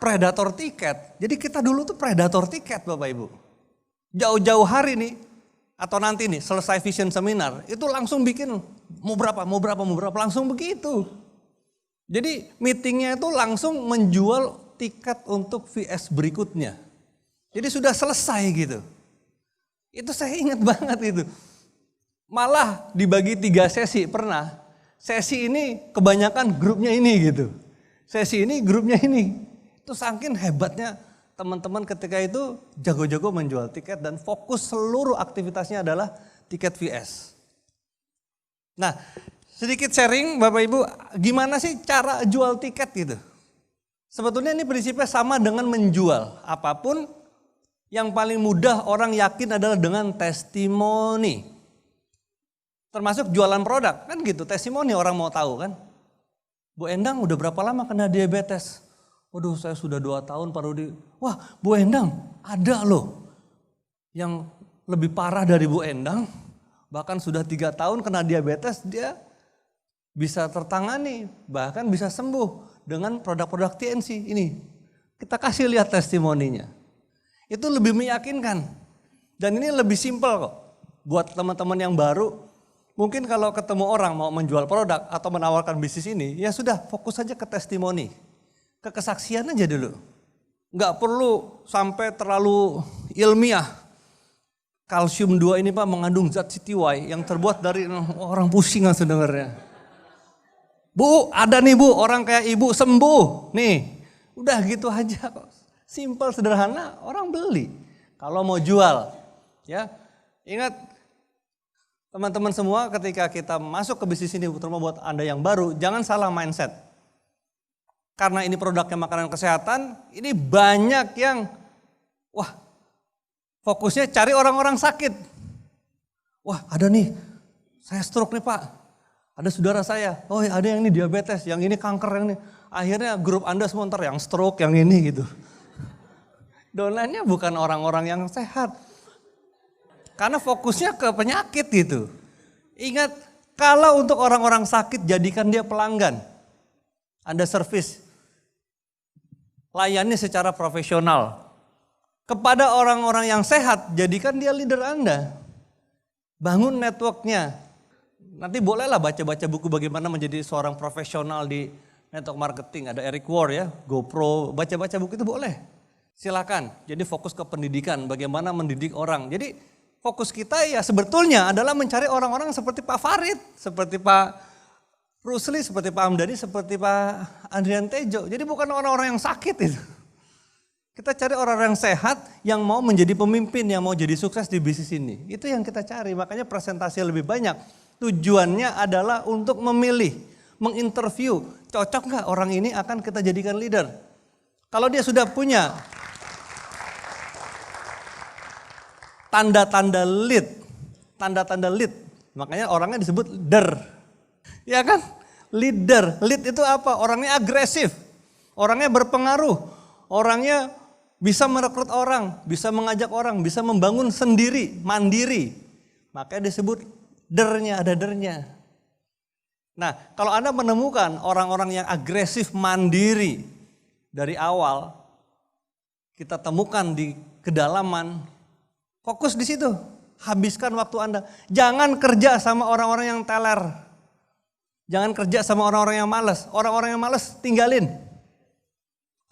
predator tiket. Jadi kita dulu tuh predator tiket Bapak Ibu. Jauh-jauh hari nih. Atau nanti nih selesai vision seminar itu langsung bikin mau berapa langsung begitu. Jadi meetingnya itu langsung menjual tiket untuk VS berikutnya. Jadi sudah selesai gitu. Itu saya ingat banget itu. Malah dibagi 3 sesi pernah. Sesi ini kebanyakan grupnya ini gitu. Sesi ini grupnya ini. Itu saking hebatnya teman-teman ketika itu jago-jago menjual tiket dan fokus seluruh aktivitasnya adalah tiket VS. Nah, sedikit sharing Bapak Ibu, gimana sih cara jual tiket gitu? Sebetulnya ini prinsipnya sama dengan menjual. Apapun yang paling mudah orang yakin adalah dengan testimoni. Termasuk jualan produk, kan gitu, testimoni orang mau tahu kan. Bu Endang udah berapa lama kena diabetes? Waduh saya sudah 2 tahun Pak Rudi. Wah Bu Endang ada loh yang lebih parah dari Bu Endang. Bahkan sudah 3 tahun kena diabetes dia bisa tertangani. Bahkan bisa sembuh dengan produk-produk TNC ini. Kita kasih lihat testimoninya. Itu lebih meyakinkan. Dan ini lebih simpel kok. Buat teman-teman yang baru. Mungkin kalau ketemu orang mau menjual produk atau menawarkan bisnis ini. Ya sudah fokus saja ke testimoni. Ke kesaksian aja dulu. Nggak perlu sampai terlalu ilmiah. Kalsium 2 ini Pak mengandung zat CTY yang terbuat dari orang pusing langsung dengarnya. Bu, ada nih Bu, orang kayak Ibu sembuh. Nih, udah gitu aja kok. Simpel, sederhana, orang beli. Kalau mau jual, ya. Ingat teman-teman semua ketika kita masuk ke bisnis ini, terutama buat Anda yang baru, jangan salah mindset. Karena ini produknya makanan kesehatan, ini banyak yang wah fokusnya cari orang-orang sakit. Wah ada nih, saya stroke nih Pak. Ada saudara saya, oh ada yang ini diabetes, yang ini kanker, yang ini. Akhirnya grup Anda semua ntar yang stroke, yang ini gitu. Donannya bukan orang-orang yang sehat. Karena fokusnya ke penyakit gitu. Ingat, kalau untuk orang-orang sakit jadikan dia pelanggan. Anda servis, layani secara profesional. Kepada orang-orang yang sehat, jadikan dia leader Anda. Bangun networknya. Nanti bolehlah baca-baca buku bagaimana menjadi seorang profesional di network marketing. Ada Eric Ward ya, GoPro, baca-baca buku itu boleh. Silakan, jadi fokus ke pendidikan, bagaimana mendidik orang. Jadi fokus kita ya sebetulnya adalah mencari orang-orang seperti Pak Farid, seperti Pak Rusli, seperti Pak Hamdani, seperti Pak Andrian Tejo. Jadi bukan orang-orang yang sakit itu. Kita cari orang-orang yang sehat yang mau menjadi pemimpin, yang mau jadi sukses di bisnis ini. Itu yang kita cari, makanya presentasi lebih banyak. Tujuannya adalah untuk memilih, menginterview, cocok nggak orang ini akan kita jadikan leader. Kalau dia sudah punya tanda-tanda lead, makanya orangnya disebut leader. Ya kan? Leader. Lead itu apa? Orangnya agresif. Orangnya berpengaruh. Orangnya bisa merekrut orang, bisa mengajak orang, bisa membangun sendiri, mandiri. Makanya disebut dernya, ada dernya. Nah, kalau Anda menemukan orang-orang yang agresif, mandiri dari awal, kita temukan di kedalaman, fokus di situ. Habiskan waktu Anda. Jangan kerja sama orang-orang yang teler. Jangan kerja sama orang-orang yang malas. Orang-orang yang malas tinggalin.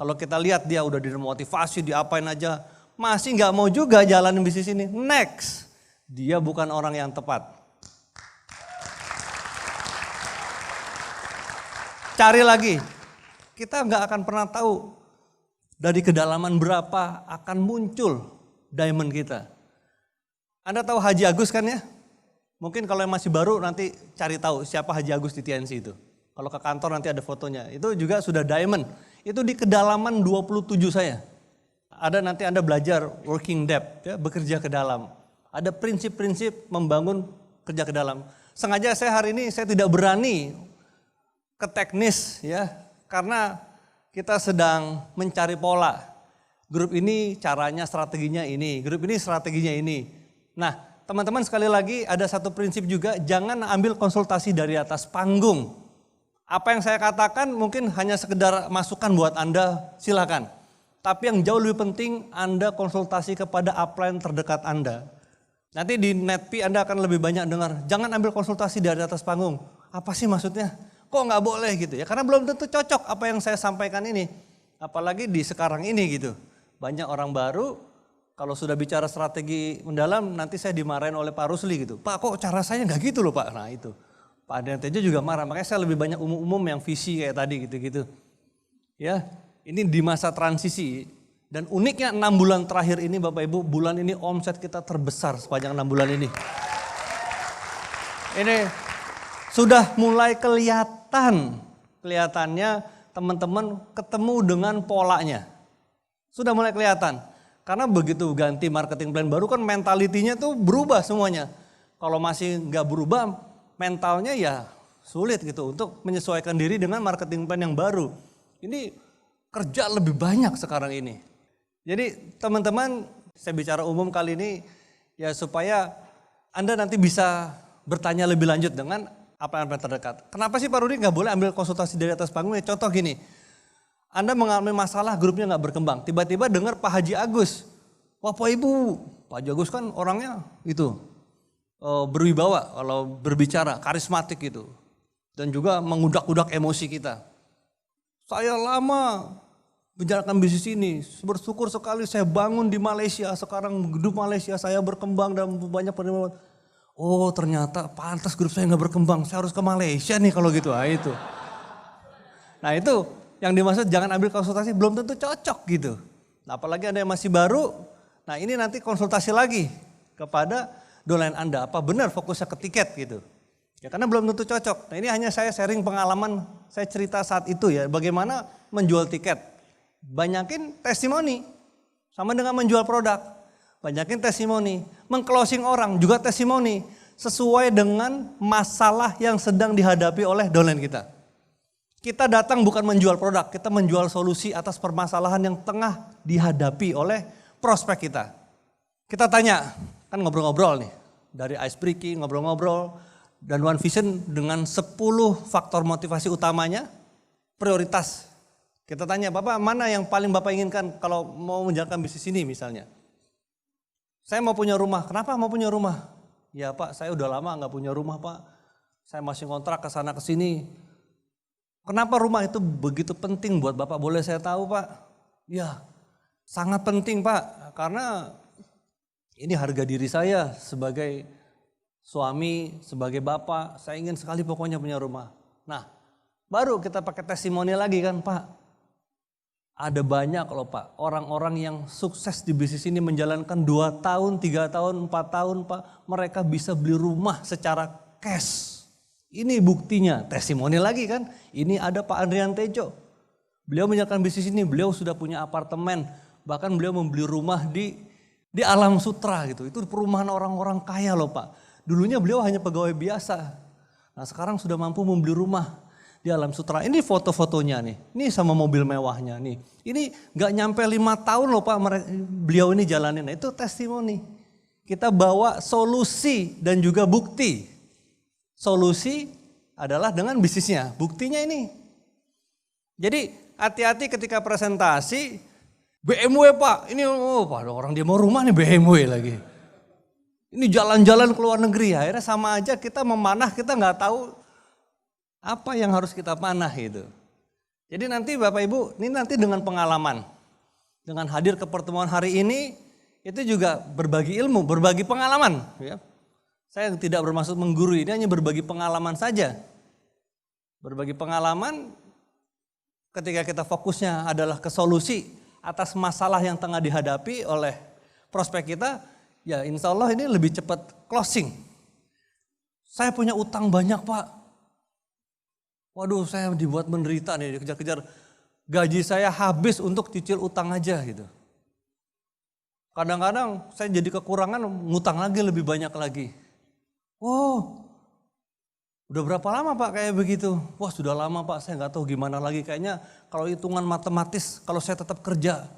Kalau kita lihat dia udah dimotivasi, diapain aja, masih nggak mau juga jalanin bisnis ini. Next, dia bukan orang yang tepat. Cari lagi, kita nggak akan pernah tahu dari kedalaman berapa akan muncul diamond kita. Anda tahu Haji Agus kan ya? Mungkin kalau yang masih baru nanti cari tahu siapa Haji Agus di TNC itu. Kalau ke kantor nanti ada fotonya, itu juga sudah diamond. Itu di kedalaman 27 saya. Ada nanti Anda belajar working depth, ya, bekerja ke dalam. Ada prinsip-prinsip membangun kerja ke dalam. Sengaja saya hari ini saya tidak berani ke teknis ya, karena kita sedang mencari pola. Grup ini caranya, strateginya ini, grup ini strateginya ini. Nah, teman-teman sekali lagi ada satu prinsip juga, jangan ambil konsultasi dari atas panggung. Apa yang saya katakan mungkin hanya sekedar masukan buat Anda, silakan. Tapi yang jauh lebih penting Anda konsultasi kepada upline terdekat Anda. Nanti di NetP Anda akan lebih banyak dengar, jangan ambil konsultasi dari atas panggung. Apa sih maksudnya? Kok nggak boleh gitu ya? Karena belum tentu cocok apa yang saya sampaikan ini. Apalagi di sekarang ini gitu. Banyak orang baru, kalau sudah bicara strategi mendalam nanti saya dimarahin oleh Pak Rusli gitu. Pak kok cara saya nggak gitu loh Pak. Nah itu. Pak Adrian Tejo juga marah, makanya saya lebih banyak umum-umum yang visi kayak tadi gitu-gitu. Ya, ini di masa transisi. Dan uniknya 6 bulan terakhir ini Bapak Ibu, bulan ini omset kita terbesar sepanjang 6 bulan ini. Ini sudah mulai kelihatannya teman-teman ketemu dengan polanya. Sudah mulai kelihatan. Karena begitu ganti marketing plan baru kan mentalitinya tuh berubah semuanya. Kalau masih nggak berubah mentalnya ya sulit gitu untuk menyesuaikan diri dengan marketing plan yang baru. Ini kerja lebih banyak sekarang ini. Jadi teman-teman saya bicara umum kali ini ya supaya Anda nanti bisa bertanya lebih lanjut dengan apa yang terdekat. Kenapa sih Pak Rudi nggak boleh ambil konsultasi dari atas panggung? Ya contoh gini, Anda mengalami masalah grupnya nggak berkembang. Tiba-tiba dengar Pak Haji Agus. Wah Pak Ibu, Pak Haji Agus kan orangnya itu berwibawa kalau berbicara, karismatik gitu. Dan juga mengudak-udak emosi kita. Saya lama menjalankan bisnis ini, bersyukur sekali saya bangun di Malaysia. Sekarang gedung Malaysia saya berkembang dan banyak penerimaan. Oh ternyata pantas grup saya nggak berkembang, saya harus ke Malaysia nih kalau gitu. Nah itu. Nah itu yang dimaksud jangan ambil konsultasi, belum tentu cocok gitu. Nah, apalagi Anda yang masih baru, nah ini nanti konsultasi lagi kepada domain Anda. Apa benar fokusnya ke tiket gitu. Ya karena belum tentu cocok. Nah ini hanya saya sharing pengalaman, saya cerita saat itu ya, bagaimana menjual tiket. Banyakin testimoni, sama dengan menjual produk. Banyakin testimoni, mengclosing orang juga testimoni sesuai dengan masalah yang sedang dihadapi oleh downline kita. Kita datang bukan menjual produk, kita menjual solusi atas permasalahan yang tengah dihadapi oleh prospek kita. Kita tanya, kan ngobrol-ngobrol nih, dari ice breaking, ngobrol-ngobrol, dan One Vision dengan 10 faktor motivasi utamanya, prioritas. Kita tanya, Bapak mana yang paling Bapak inginkan kalau mau menjalankan bisnis ini misalnya? Saya mau punya rumah. Kenapa mau punya rumah? Ya Pak, saya udah lama nggak punya rumah Pak. Saya masih kontrak ke sana ke sini. Kenapa rumah itu begitu penting buat Bapak? Boleh saya tahu Pak? Ya, sangat penting Pak. Karena ini harga diri saya sebagai suami, sebagai bapak. Saya ingin sekali pokoknya punya rumah. Nah, baru kita pakai testimoni lagi kan Pak. Ada banyak loh Pak, orang-orang yang sukses di bisnis ini menjalankan 2 tahun, 3 tahun, 4 tahun Pak. Mereka bisa beli rumah secara cash. Ini buktinya, testimoni lagi kan. Ini ada Pak Adrian Tejo. Beliau menjalankan bisnis ini, beliau sudah punya apartemen. Bahkan beliau membeli rumah di Alam Sutra gitu. Itu perumahan orang-orang kaya loh Pak. Dulunya beliau hanya pegawai biasa. Nah sekarang sudah mampu membeli rumah di Alam Sutra. Ini foto-fotonya nih. Ini sama mobil mewahnya nih. Ini gak nyampe 5 tahun loh Pak beliau ini jalanin. Nah, itu testimoni. Kita bawa solusi dan juga bukti. Solusi adalah dengan bisnisnya. Buktinya ini. Jadi hati-hati ketika presentasi. BMW Pak. Ini Pak orang dia mau rumah nih BMW lagi. Ini jalan-jalan ke luar negeri. Akhirnya sama aja kita memanah kita gak tahu apa yang harus kita panah itu. Jadi nanti Bapak Ibu, ini nanti dengan pengalaman. Dengan hadir ke pertemuan hari ini, itu juga berbagi ilmu, berbagi pengalaman. Ya. Saya tidak bermaksud menggurui, ini hanya berbagi pengalaman saja. Berbagi pengalaman ketika kita fokusnya adalah ke solusi atas masalah yang tengah dihadapi oleh prospek kita, ya insya Allah ini lebih cepat closing. Saya punya utang banyak Pak. Waduh saya dibuat menderita nih, dikejar-kejar. Gaji saya habis untuk cicil utang aja gitu. Kadang-kadang saya jadi kekurangan, ngutang lagi lebih banyak lagi. Oh, udah berapa lama Pak kayak begitu? Wah sudah lama Pak, saya nggak tahu gimana lagi. Kayaknya kalau hitungan matematis, kalau saya tetap kerja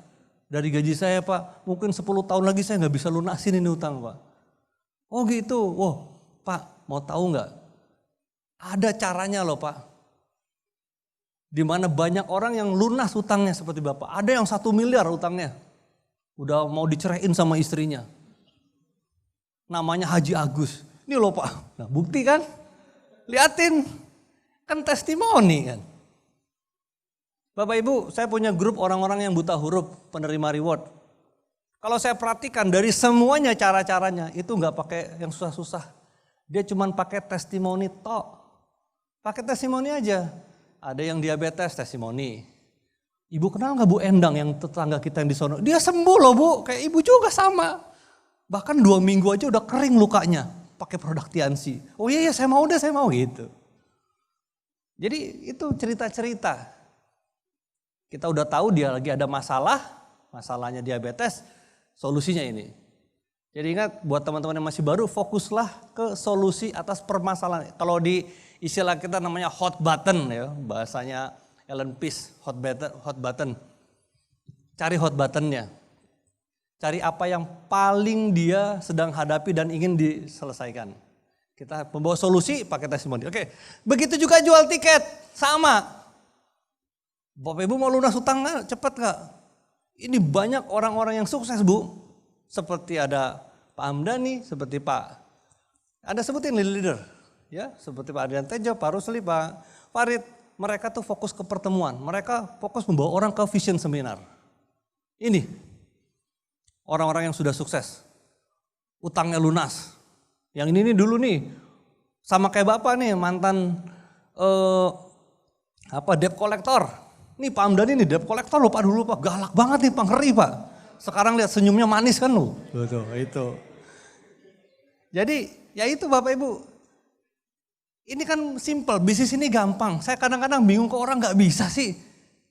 dari gaji saya Pak, mungkin 10 tahun lagi saya nggak bisa lunasin ini utang Pak. Oh gitu, wah Pak mau tahu nggak? Ada caranya loh Pak. Di mana banyak orang yang lunas utangnya seperti Bapak. Ada yang 1 miliar utangnya. Udah mau diceraiin sama istrinya. Namanya Haji Agus. Ini loh Pak, nah bukti kan? Liatin, kan testimoni kan. Bapak Ibu, saya punya grup orang-orang yang buta huruf, penerima reward. Kalau saya perhatikan dari semuanya cara-caranya, itu nggak pakai yang susah-susah. Dia cuma pakai testimoni tok. Pakai testimoni aja. Ada yang diabetes, testimoni. Ibu kenal nggak Bu Endang yang tetangga kita yang di sono? Dia sembuh loh Bu, kayak ibu juga sama. Bahkan 2 minggu aja udah kering lukanya. Pakai produk Tiansi. Oh iya saya mau gitu. Jadi itu cerita-cerita. Kita udah tahu dia lagi ada masalah, masalahnya diabetes, solusinya ini. Jadi ingat buat teman-teman yang masih baru, fokuslah ke solusi atas permasalahan. Kalau di istilah kita namanya hot button ya, bahasanya Ellen Pease, hot button. Cari hot buttonnya. Cari apa yang paling dia sedang hadapi dan ingin diselesaikan. Kita membawa solusi pakai testimoni. Oke, begitu juga jual tiket, sama. Bapak Ibu mau lunas utang nggak? Cepat nggak? Ini banyak orang-orang yang sukses Bu. Seperti ada Pak Hamdani, seperti Pak. Ada sebutin leader, ya, seperti Pak Adrian Tejo, Pak Rusli, Pak Farid. Mereka tuh fokus ke pertemuan. Mereka fokus membawa orang ke vision seminar. Ini. Orang-orang yang sudah sukses, utangnya lunas. Yang ini nih dulu nih, sama kayak Bapak nih mantan debt collector. Nih Pak Hamdani nih debt collector loh Pak dulu Pak, galak banget nih Pak, ngeri Pak. Sekarang lihat senyumnya manis kan loh. Betul, itu. Jadi ya itu Bapak Ibu, ini kan simple, bisnis ini gampang. Saya kadang-kadang bingung kok orang gak bisa sih.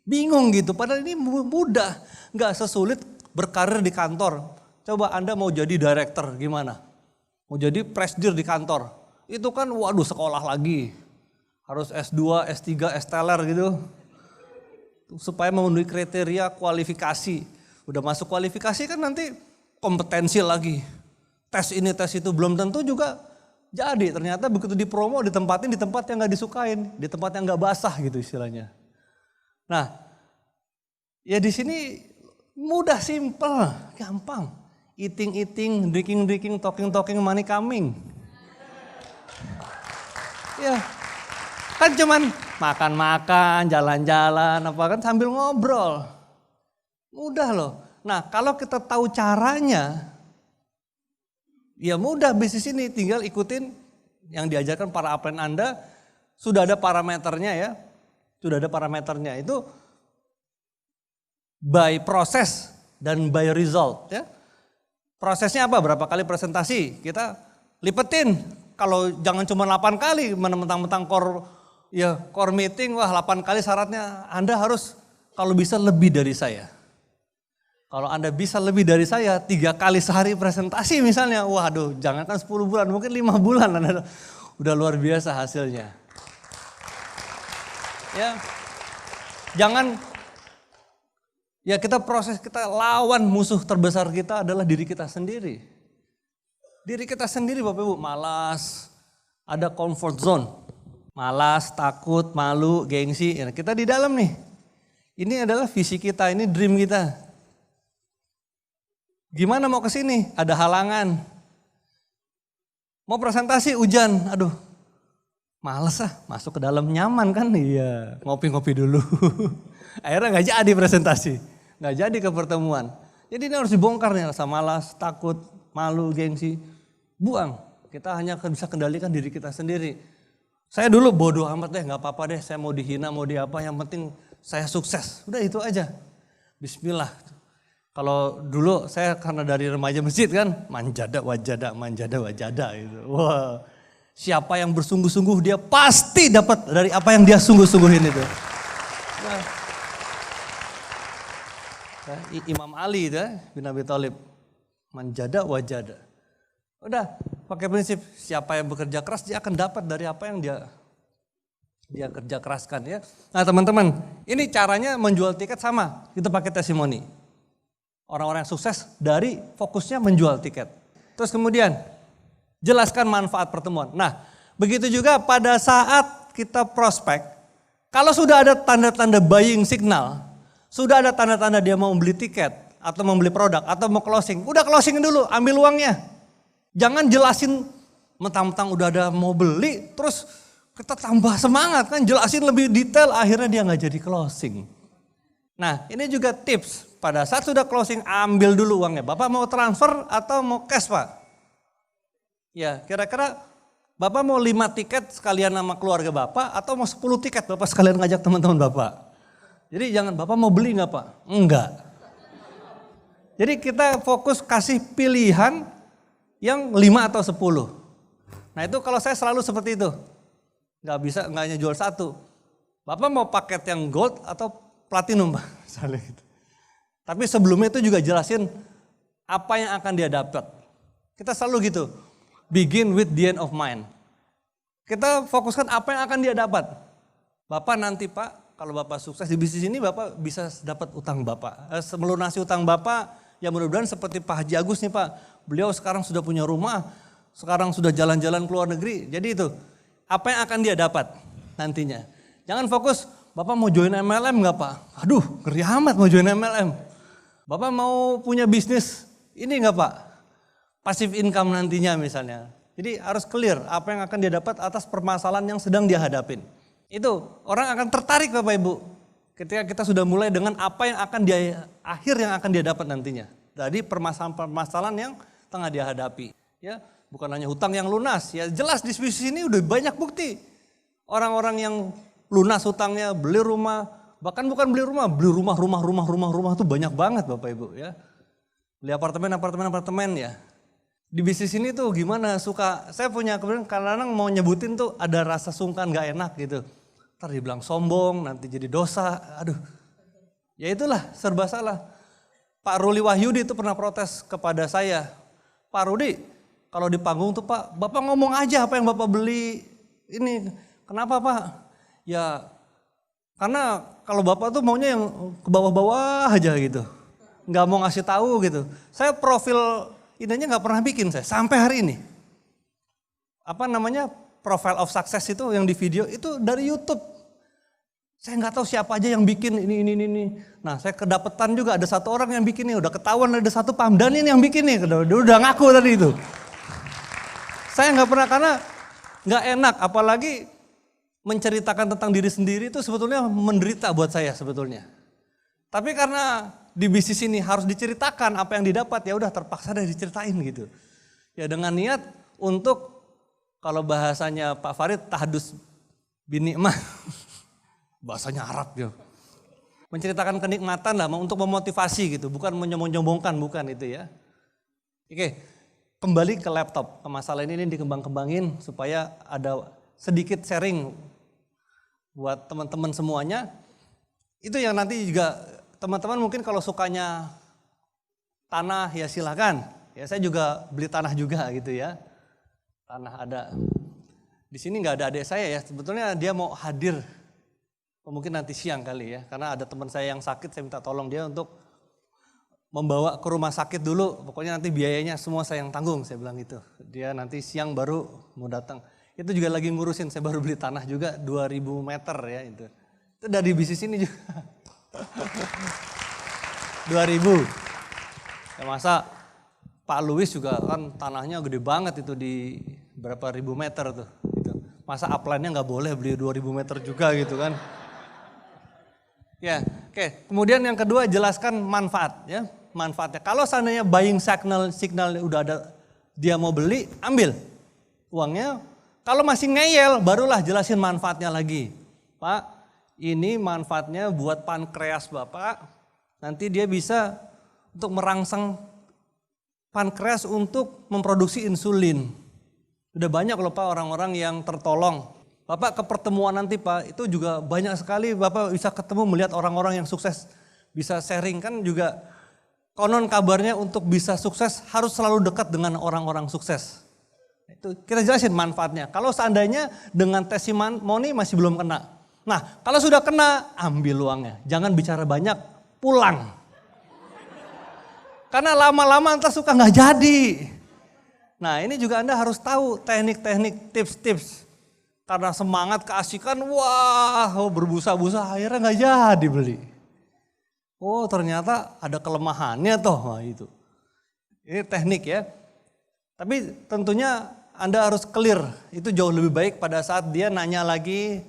Bingung gitu, padahal ini mudah, gak sesulit berkarir di kantor. Coba Anda mau jadi director gimana? Mau jadi presidir di kantor. Itu kan waduh sekolah lagi. Harus S2, S3, S-teler gitu. Supaya memenuhi kriteria kualifikasi. Udah masuk kualifikasi kan nanti kompetensi lagi. Tes ini tes itu belum tentu juga jadi. Ternyata begitu dipromo ditempatin di tempat yang gak disukain. Di tempat yang gak basah gitu istilahnya. Nah ya di sini mudah, simple, gampang. Eating, drinking, talking, money coming. Ya, kan cuman makan-makan, jalan-jalan, apa kan sambil ngobrol. Mudah loh. Nah kalau kita tahu caranya, ya mudah bisnis ini. Tinggal ikutin yang diajarkan para upline Anda. Sudah ada parameternya ya. Sudah ada parameternya itu. By proses dan by result ya. Prosesnya apa? Berapa kali presentasi? Kita lipetin. Kalau jangan cuma 8 kali mentang-mentang core meeting, wah 8 kali syaratnya Anda harus kalau bisa lebih dari saya. Kalau Anda bisa lebih dari saya 3 kali sehari presentasi misalnya, waduh jangankan 10 bulan, mungkin 5 bulan Anda udah luar biasa hasilnya. Ya, jangan. Ya kita lawan musuh terbesar kita adalah diri kita sendiri. Diri kita sendiri Bapak Ibu malas, ada comfort zone. Malas, takut, malu, gengsi. Ya, kita di dalam nih. Ini adalah visi kita, ini dream kita. Gimana mau ke sini? Ada halangan. Mau presentasi hujan, aduh. Males masuk ke dalam, nyaman kan, iya ngopi-ngopi dulu. Akhirnya gak jadi presentasi, gak jadi ke pertemuan. Jadi ini harus dibongkar nih, rasa malas, takut, malu, gengsi. Buang, kita hanya bisa kendalikan diri kita sendiri. Saya dulu bodoh amat deh, gak apa-apa deh, saya mau dihina, mau diapa, yang penting saya sukses. Udah itu aja, bismillah. Kalau dulu saya karena dari remaja masjid kan, manjada wajada gitu. Wah. Siapa yang bersungguh-sungguh dia pasti dapat dari apa yang dia sungguh-sungguhin itu. Nah, Imam Ali bin Abi Thalib, manjada wajada. Udah pakai prinsip siapa yang bekerja keras dia akan dapat dari apa yang dia kerja keraskan ya. Nah teman-teman, ini caranya menjual tiket sama, kita pakai testimoni. Orang-orang yang sukses dari fokusnya menjual tiket. Terus kemudian jelaskan manfaat pertemuan. Nah, begitu juga pada saat kita prospek, kalau sudah ada tanda-tanda buying signal, sudah ada tanda-tanda dia mau beli tiket, atau mau beli produk, atau mau closing, udah closing dulu, ambil uangnya. Jangan jelasin mentang-mentang udah ada mau beli, terus kita tambah semangat kan, jelasin lebih detail, akhirnya dia nggak jadi closing. Nah, ini juga tips, pada saat sudah closing, ambil dulu uangnya. Bapak mau transfer atau mau cash Pak? Ya, kira-kira Bapak mau 5 tiket sekalian sama keluarga Bapak atau mau 10 tiket Bapak sekalian ngajak teman-teman Bapak? Jadi jangan Bapak mau beli nggak Pak? Enggak. Jadi kita fokus kasih pilihan yang 5 atau 10. Nah itu kalau saya selalu seperti itu. Nggak bisa, nggak hanya jual satu. Bapak mau paket yang gold atau platinum Pak? Misalnya gitu. Tapi sebelumnya itu juga jelasin apa yang akan dia dapat. Kita selalu gitu. Begin with the end of mind. Kita fokuskan apa yang akan dia dapat. Bapak nanti Pak, kalau Bapak sukses di bisnis ini Bapak bisa dapat utang Bapak. Melunasi utang Bapak, ya mudah-mudahan seperti Pak Haji Agus nih Pak. Beliau sekarang sudah punya rumah, sekarang sudah jalan-jalan ke luar negeri. Jadi itu, apa yang akan dia dapat nantinya. Jangan fokus, Bapak mau join MLM nggak Pak? Aduh, ngeri amat mau join MLM. Bapak mau punya bisnis ini nggak Pak? Passive income nantinya misalnya. Jadi harus clear apa yang akan dia dapat atas permasalahan yang sedang dia hadapin. Itu orang akan tertarik Bapak Ibu ketika kita sudah mulai dengan apa yang akan dia dapat nantinya. Dari permasalahan-permasalahan yang tengah dia hadapi. Ya, bukan hanya hutang yang lunas. Ya jelas di bisnis ini udah banyak bukti. Orang-orang yang lunas hutangnya, beli rumah, bahkan bukan beli rumah tuh banyak banget Bapak Ibu ya. Beli apartemen ya. Di bisnis ini tuh gimana saya punya kemudian kadang-kadang mau nyebutin tuh ada rasa sungkan gak enak gitu. Ntar dibilang sombong, nanti jadi dosa, aduh. Ya itulah serba salah. Pak Ruli Wahyudi itu pernah protes kepada saya. Pak Rudi, kalau di panggung tuh Pak, Bapak ngomong aja apa yang Bapak beli ini. Kenapa Pak? Ya karena kalau Bapak tuh maunya yang ke bawah-bawah aja gitu. Nggak mau ngasih tahu gitu. Saya profil ininya nggak pernah bikin saya sampai hari ini. Apa namanya profile of success itu yang di video itu dari YouTube. Saya nggak tahu siapa aja yang bikin ini. Nah saya kedapetan juga ada satu orang yang bikin ini. Udah ketahuan ada satu Pamdan ini yang bikin ini. Udah ngaku tadi itu. Saya nggak pernah karena nggak enak. Apalagi menceritakan tentang diri sendiri itu sebetulnya menderita buat saya sebetulnya. Tapi karena di bisnis ini harus diceritakan apa yang didapat, ya udah terpaksa deh diceritain gitu. Ya dengan niat untuk kalau bahasanya Pak Farid tahdus binikmah. Bahasanya Arab ya. Menceritakan kenikmatan lah untuk memotivasi gitu, bukan menyombong-nyombongkan, bukan itu ya. Oke, kembali ke laptop. Ke masalah ini dikembang-kembangin supaya ada sedikit sharing buat teman-teman semuanya. Itu yang nanti juga teman-teman mungkin kalau sukanya tanah ya silakan. Ya saya juga beli tanah juga gitu ya. Tanah ada. Di sini nggak ada adik saya ya. Sebetulnya dia mau hadir. Mungkin nanti siang kali ya. Karena ada teman saya yang sakit, saya minta tolong dia untuk membawa ke rumah sakit dulu. Pokoknya nanti biayanya semua saya yang tanggung, saya bilang gitu. Dia nanti siang baru mau datang. Itu juga lagi ngurusin, saya baru beli tanah juga 2000 meter ya itu. Itu dari bisnis ini juga. 2000. Ya masa Pak Luis juga kan tanahnya gede banget itu di berapa ribu meter tuh. Gitu. Masa upline-nya nggak boleh beli 2000 meter juga gitu kan. Ya, oke. Kemudian yang kedua jelaskan manfaat ya, manfaatnya. Kalau seandainya buying signal udah ada, dia mau beli, ambil uangnya. Kalau masih ngeyel, barulah jelasin manfaatnya lagi. Pak, ini manfaatnya buat pankreas Bapak, nanti dia bisa untuk merangsang pankreas untuk memproduksi insulin. Udah banyak loh Pak orang-orang yang tertolong. Bapak ke pertemuan nanti Pak, itu juga banyak sekali Bapak bisa ketemu melihat orang-orang yang sukses. Bisa sharing kan juga, konon kabarnya untuk bisa sukses harus selalu dekat dengan orang-orang sukses. Itu kita jelasin manfaatnya. Kalau seandainya dengan testimoni masih belum kena. Nah kalau sudah kena, ambil uangnya. Jangan bicara banyak, pulang. Karena lama-lama entah suka nggak jadi. Nah ini juga Anda harus tahu teknik-teknik, tips-tips. Karena semangat keasikan, wah berbusa-busa akhirnya nggak jadi beli. Oh ternyata ada kelemahannya toh, wah itu. Ini teknik ya. Tapi tentunya Anda harus clear, itu jauh lebih baik pada saat dia nanya lagi,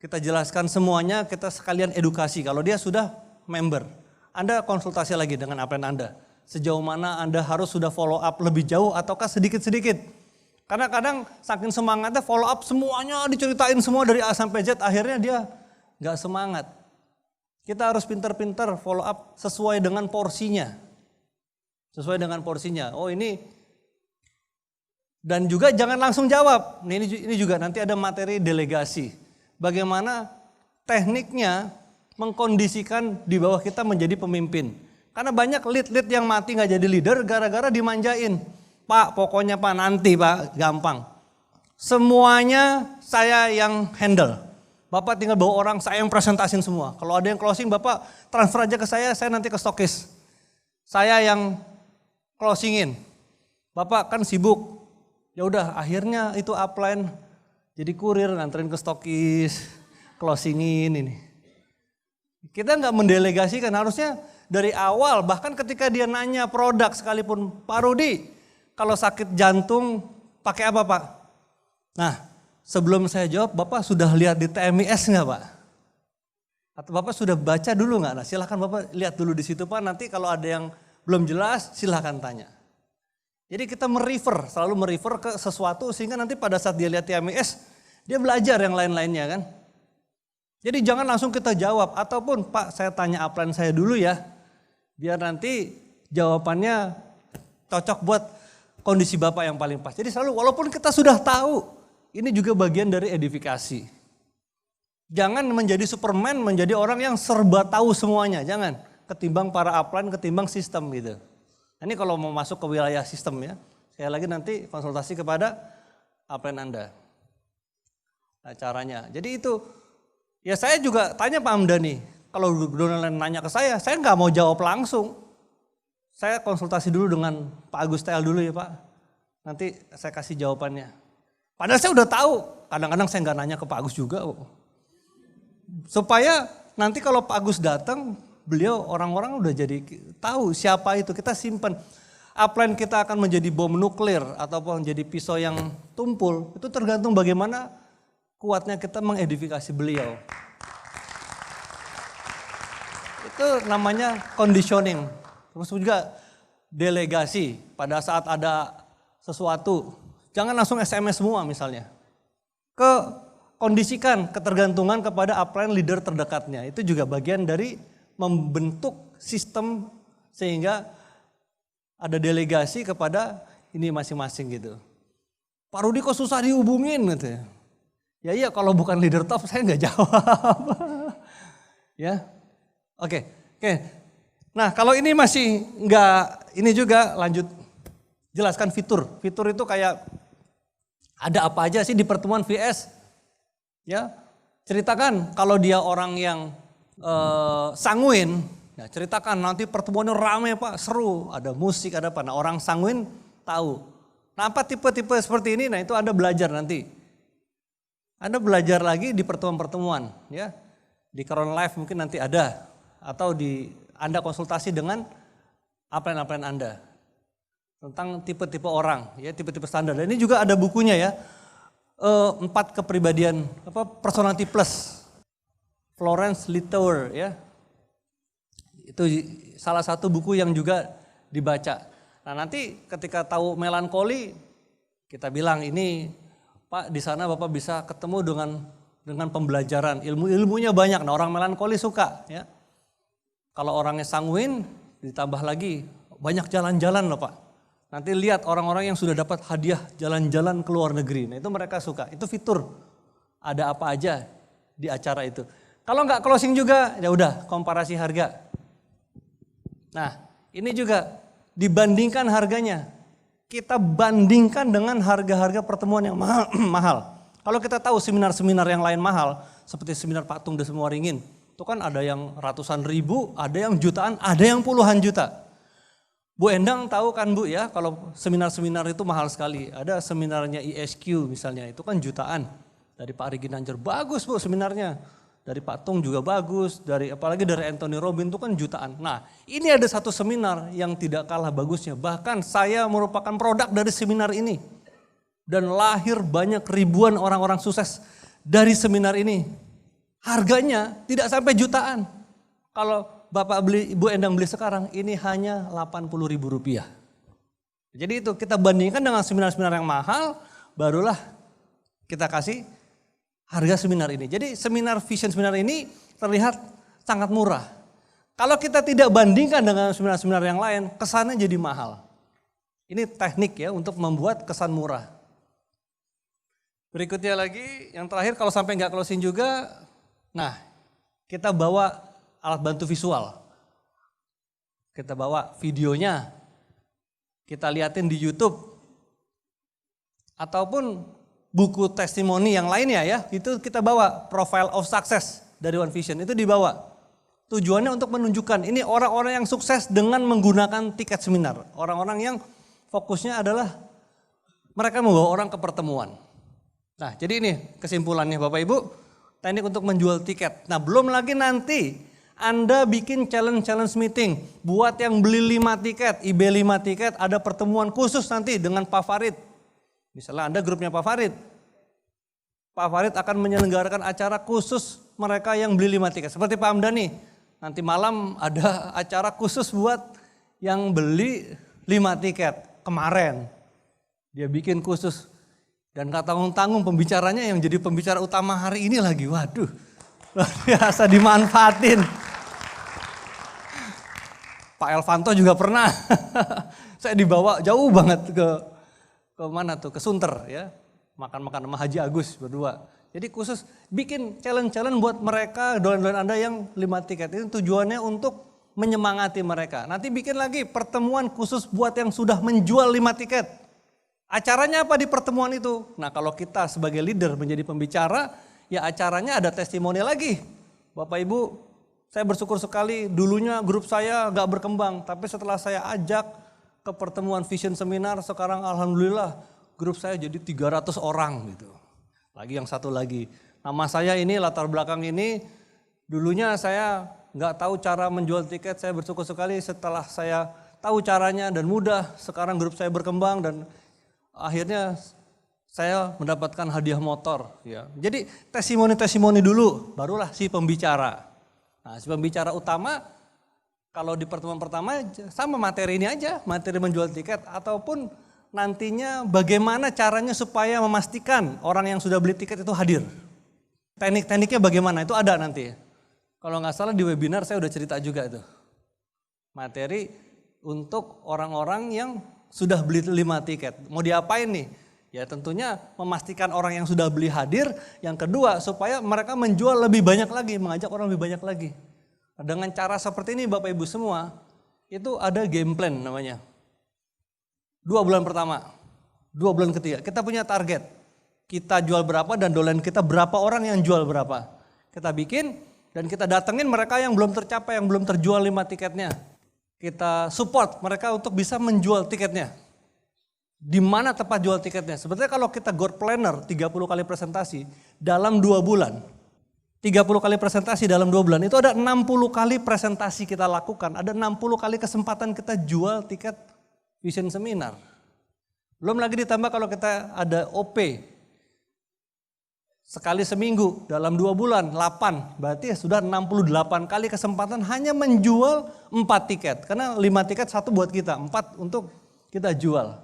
kita jelaskan semuanya, kita sekalian edukasi. Kalau dia sudah member, Anda konsultasi lagi dengan upline Anda. Sejauh mana Anda harus sudah follow up lebih jauh ataukah sedikit-sedikit. Karena kadang saking semangatnya follow up semuanya diceritain semua dari A sampai Z, akhirnya dia gak semangat. Kita harus pintar-pintar follow up sesuai dengan porsinya. Sesuai dengan porsinya. Oh ini, dan juga jangan langsung jawab. Ini juga nanti ada materi delegasi. Bagaimana tekniknya mengkondisikan di bawah kita menjadi pemimpin. Karena banyak lead yang mati gak jadi leader gara-gara dimanjain. Pak pokoknya Pak nanti Pak gampang. Semuanya saya yang handle. Bapak tinggal bawa orang, saya yang presentasin semua. Kalau ada yang closing Bapak transfer aja ke saya nanti ke stokis. Saya yang closingin. Bapak kan sibuk. Ya udah akhirnya itu upline jadi kurir nganterin ke stokis, closingin ini. Kita nggak mendelegasikan, harusnya dari awal bahkan ketika dia nanya produk sekalipun, Pak Rudi kalau sakit jantung pakai apa Pak? Nah sebelum saya jawab, Bapak sudah lihat di TMIS nggak Pak? Atau Bapak sudah baca dulu nggak? Nah silahkan Bapak lihat dulu di situ Pak, nanti kalau ada yang belum jelas silahkan tanya. Jadi kita selalu merefer ke sesuatu sehingga nanti pada saat dia lihat TMIS, dia belajar yang lain-lainnya kan. Jadi jangan langsung kita jawab, ataupun Pak saya tanya upline saya dulu ya, biar nanti jawabannya cocok buat kondisi Bapak yang paling pas. Jadi selalu walaupun kita sudah tahu, ini juga bagian dari edifikasi. Jangan menjadi Superman, menjadi orang yang serba tahu semuanya, jangan. Ketimbang para upline, ketimbang sistem gitu. Nah, ini kalau mau masuk ke wilayah sistem ya, saya lagi nanti konsultasi kepada upline Anda. Nah, caranya, jadi itu, ya saya juga tanya Pak Hamdani, kalau Donald nanya ke saya nggak mau jawab langsung. Saya konsultasi dulu dengan Pak Agus TL dulu ya Pak, nanti saya kasih jawabannya. Padahal saya udah tahu, kadang-kadang saya nggak nanya ke Pak Agus juga. Supaya nanti kalau Pak Agus datang, beliau orang-orang udah jadi tahu siapa itu, kita simpan. Upline kita akan menjadi bom nuklir ataupun menjadi pisau yang tumpul, itu tergantung bagaimana kuatnya kita mengedifikasi beliau. Itu namanya conditioning. Terus juga delegasi pada saat ada sesuatu. Jangan langsung SMS semua misalnya. Kondisikan ketergantungan kepada upline leader terdekatnya. Itu juga bagian dari membentuk sistem sehingga ada delegasi kepada ini masing-masing gitu. Pak Rudi kok susah dihubungin gitu. Ya iya kalau bukan leader top saya nggak jawab. Ya, oke. Nah kalau ini masih nggak, ini juga lanjut jelaskan fitur. Fitur itu kayak ada apa aja sih di pertemuan VS. Ya, ceritakan kalau dia orang yang sanguin, ya ceritakan nanti pertemuannya rame Pak, seru, ada musik, ada apa. Nah orang sanguin tahu. Nah apa tipe-tipe seperti ini, nah itu Anda belajar nanti. Anda belajar lagi di pertemuan-pertemuan ya. Di Corona Live mungkin nanti ada. Atau Anda konsultasi dengan upline-upline Anda. Tentang tipe-tipe orang, ya tipe-tipe standar. Dan ini juga ada bukunya ya. 4 kepribadian, personality plus. Florence Littauer ya. Itu salah satu buku yang juga dibaca. Nah nanti ketika tahu melankoli, kita bilang ini Pak di sana Bapak bisa ketemu dengan pembelajaran, ilmunya banyak. Nah orang melankoli suka ya. Kalau orangnya sanguin ditambah lagi banyak jalan-jalan loh Pak. Nanti lihat orang-orang yang sudah dapat hadiah jalan-jalan ke luar negeri. Nah itu mereka suka, itu fitur. Ada apa aja di acara itu. Kalau nggak closing juga ya udah komparasi harga. Nah ini juga dibandingkan harganya. Kita bandingkan dengan harga-harga pertemuan yang mahal. Kalau kita tahu seminar-seminar yang lain mahal, seperti seminar Pak Tung Desem Waringin, itu kan ada yang ratusan ribu, ada yang jutaan, ada yang puluhan juta. Bu Endang tahu kan Bu ya, kalau seminar-seminar itu mahal sekali. Ada seminarnya ISQ misalnya, itu kan jutaan. Dari Pak Rigi Nanjar, bagus Bu seminarnya. Dari Pak Tung juga bagus, apalagi dari Anthony Robbins itu kan jutaan. Nah ini ada satu seminar yang tidak kalah bagusnya. Bahkan saya merupakan produk dari seminar ini. Dan lahir banyak ribuan orang-orang sukses dari seminar ini. Harganya tidak sampai jutaan. Kalau Bapak beli, Ibu Endang beli sekarang ini hanya Rp80.000. Jadi itu kita bandingkan dengan seminar-seminar yang mahal, barulah kita kasih harga seminar ini. Jadi seminar Vision Seminar ini terlihat sangat murah. Kalau kita tidak bandingkan dengan seminar-seminar yang lain, kesannya jadi mahal. Ini teknik ya untuk membuat kesan murah. Berikutnya lagi, yang terakhir kalau sampai nggak closing juga, nah kita bawa alat bantu visual. Kita bawa videonya, kita liatin di YouTube. Ataupun buku testimoni yang lainnya ya, itu kita bawa Profile of Success dari One Vision, itu dibawa. Tujuannya untuk menunjukkan ini orang-orang yang sukses dengan menggunakan tiket seminar. Orang-orang yang fokusnya adalah mereka membawa orang ke pertemuan. Nah jadi ini kesimpulannya Bapak Ibu, teknik untuk menjual tiket. Nah belum lagi nanti Anda bikin challenge meeting, buat yang beli 5 tiket, IB 5 tiket, ada pertemuan khusus nanti dengan Pak Farid. Misalnya Anda grupnya Pak Farid. Pak Farid akan menyelenggarakan acara khusus mereka yang beli 5 tiket. Seperti Pak Hamdani, nanti malam ada acara khusus buat yang beli 5 tiket. Kemarin dia bikin khusus. Dan gak tanggung-tanggung pembicaranya yang jadi pembicara utama hari ini lagi. Waduh, luar biasa dimanfaatin. Pak Elvanto juga pernah. Saya dibawa jauh banget ke mana tuh, ke Sunter ya, makan-makan sama Haji Agus berdua. Jadi khusus bikin challenge buat mereka, dolen-dolen Anda yang 5 tiket. Ini tujuannya untuk menyemangati mereka. Nanti bikin lagi pertemuan khusus buat yang sudah menjual 5 tiket. Acaranya apa di pertemuan itu? Nah kalau kita sebagai leader menjadi pembicara, ya acaranya ada testimoni lagi. Bapak Ibu, saya bersyukur sekali dulunya grup saya gak berkembang, tapi setelah saya ajak ke pertemuan Vision Seminar, sekarang alhamdulillah grup saya jadi 300 orang gitu. Lagi yang satu lagi, nama saya ini, latar belakang ini, dulunya saya nggak tahu cara menjual tiket. Saya bersyukur sekali setelah saya tahu caranya dan mudah, sekarang grup saya berkembang dan akhirnya saya mendapatkan hadiah motor. Ya. Jadi testimoni dulu, barulah si pembicara. Nah si pembicara utama, kalau di pertemuan pertama sama materi ini aja, materi menjual tiket ataupun nantinya bagaimana caranya supaya memastikan orang yang sudah beli tiket itu hadir. Teknik-tekniknya bagaimana itu ada nanti. Kalau nggak salah di webinar saya udah cerita juga itu. Materi untuk orang-orang yang sudah beli 5 tiket. Mau diapain nih? Ya tentunya memastikan orang yang sudah beli hadir. Yang kedua supaya mereka menjual lebih banyak lagi, mengajak orang lebih banyak lagi. Dengan cara seperti ini Bapak Ibu semua, itu ada game plan namanya. 2 bulan pertama, 2 bulan ketiga, kita punya target. Kita jual berapa dan dolen kita berapa orang yang jual berapa. Kita bikin dan kita datengin mereka yang belum tercapai, yang belum terjual 5 tiketnya. Kita support mereka untuk bisa menjual tiketnya. Di mana tempat jual tiketnya? Sebetulnya kalau kita God Planner 30 kali presentasi dalam 2 bulan. 30 kali presentasi dalam 2 bulan, itu ada 60 kali presentasi kita lakukan, ada 60 kali kesempatan kita jual tiket Vision Seminar. Belum lagi ditambah kalau kita ada OP, sekali seminggu dalam 2 bulan 8, berarti sudah 68 kali kesempatan hanya menjual 4 tiket. Karena 5 tiket, 1 buat kita, 4 untuk kita jual.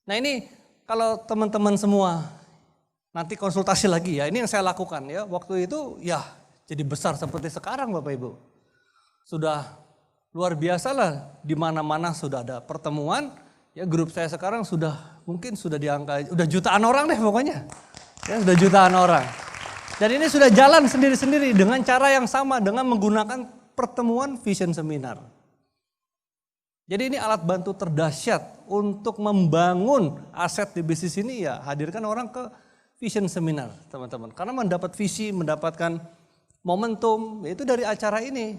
Nah ini kalau teman-teman semua nanti konsultasi lagi ya, ini yang saya lakukan ya. Waktu itu ya jadi besar seperti sekarang Bapak Ibu. Sudah luar biasa lah, di mana-mana sudah ada pertemuan. Ya grup saya sekarang mungkin sudah diangka, udah jutaan orang deh pokoknya. Ya sudah jutaan orang. Dan ini sudah jalan sendiri-sendiri dengan cara yang sama, dengan menggunakan pertemuan vision seminar. Jadi ini alat bantu terdahsyat untuk membangun aset di bisnis ini ya, hadirkan orang ke vision seminar teman-teman. Karena mendapat visi, mendapatkan momentum, itu dari acara ini.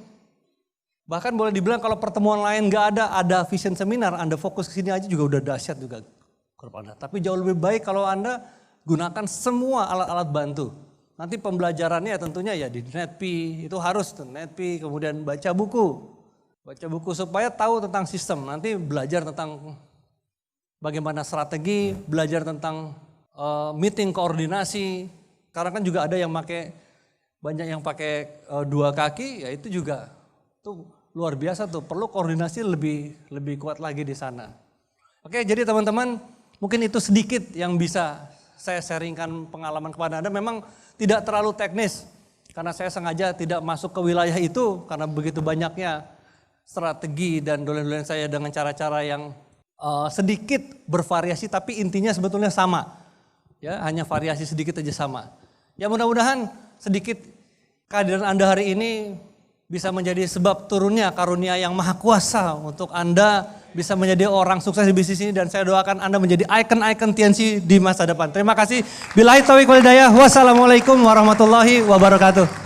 Bahkan boleh dibilang kalau pertemuan lain gak ada vision seminar, Anda fokus ke sini aja juga udah dahsyat juga grup Anda. Tapi jauh lebih baik kalau Anda gunakan semua alat-alat bantu. Nanti pembelajarannya tentunya ya di NetP, itu harus NetP, kemudian baca buku. Baca buku supaya tahu tentang sistem, nanti belajar tentang bagaimana strategi, belajar tentang meeting koordinasi. Karena kan juga ada yang banyak yang pakai 2 kaki, ya itu juga tuh luar biasa tuh, perlu koordinasi lebih kuat lagi di sana. Oke, jadi teman-teman mungkin itu sedikit yang bisa saya sharingkan pengalaman kepada Anda. Memang tidak terlalu teknis karena saya sengaja tidak masuk ke wilayah itu karena begitu banyaknya strategi dan dolen-dolen saya dengan cara-cara yang sedikit bervariasi tapi intinya sebetulnya sama. Ya, hanya variasi sedikit aja sama. Ya mudah-mudahan sedikit kehadiran Anda hari ini bisa menjadi sebab turunnya karunia yang maha kuasa untuk Anda bisa menjadi orang sukses di bisnis ini, dan saya doakan Anda menjadi ikon-ikon TNC di masa depan. Terima kasih. Billahi taufiq wal hidayah. Wassalamualaikum warahmatullahi wabarakatuh.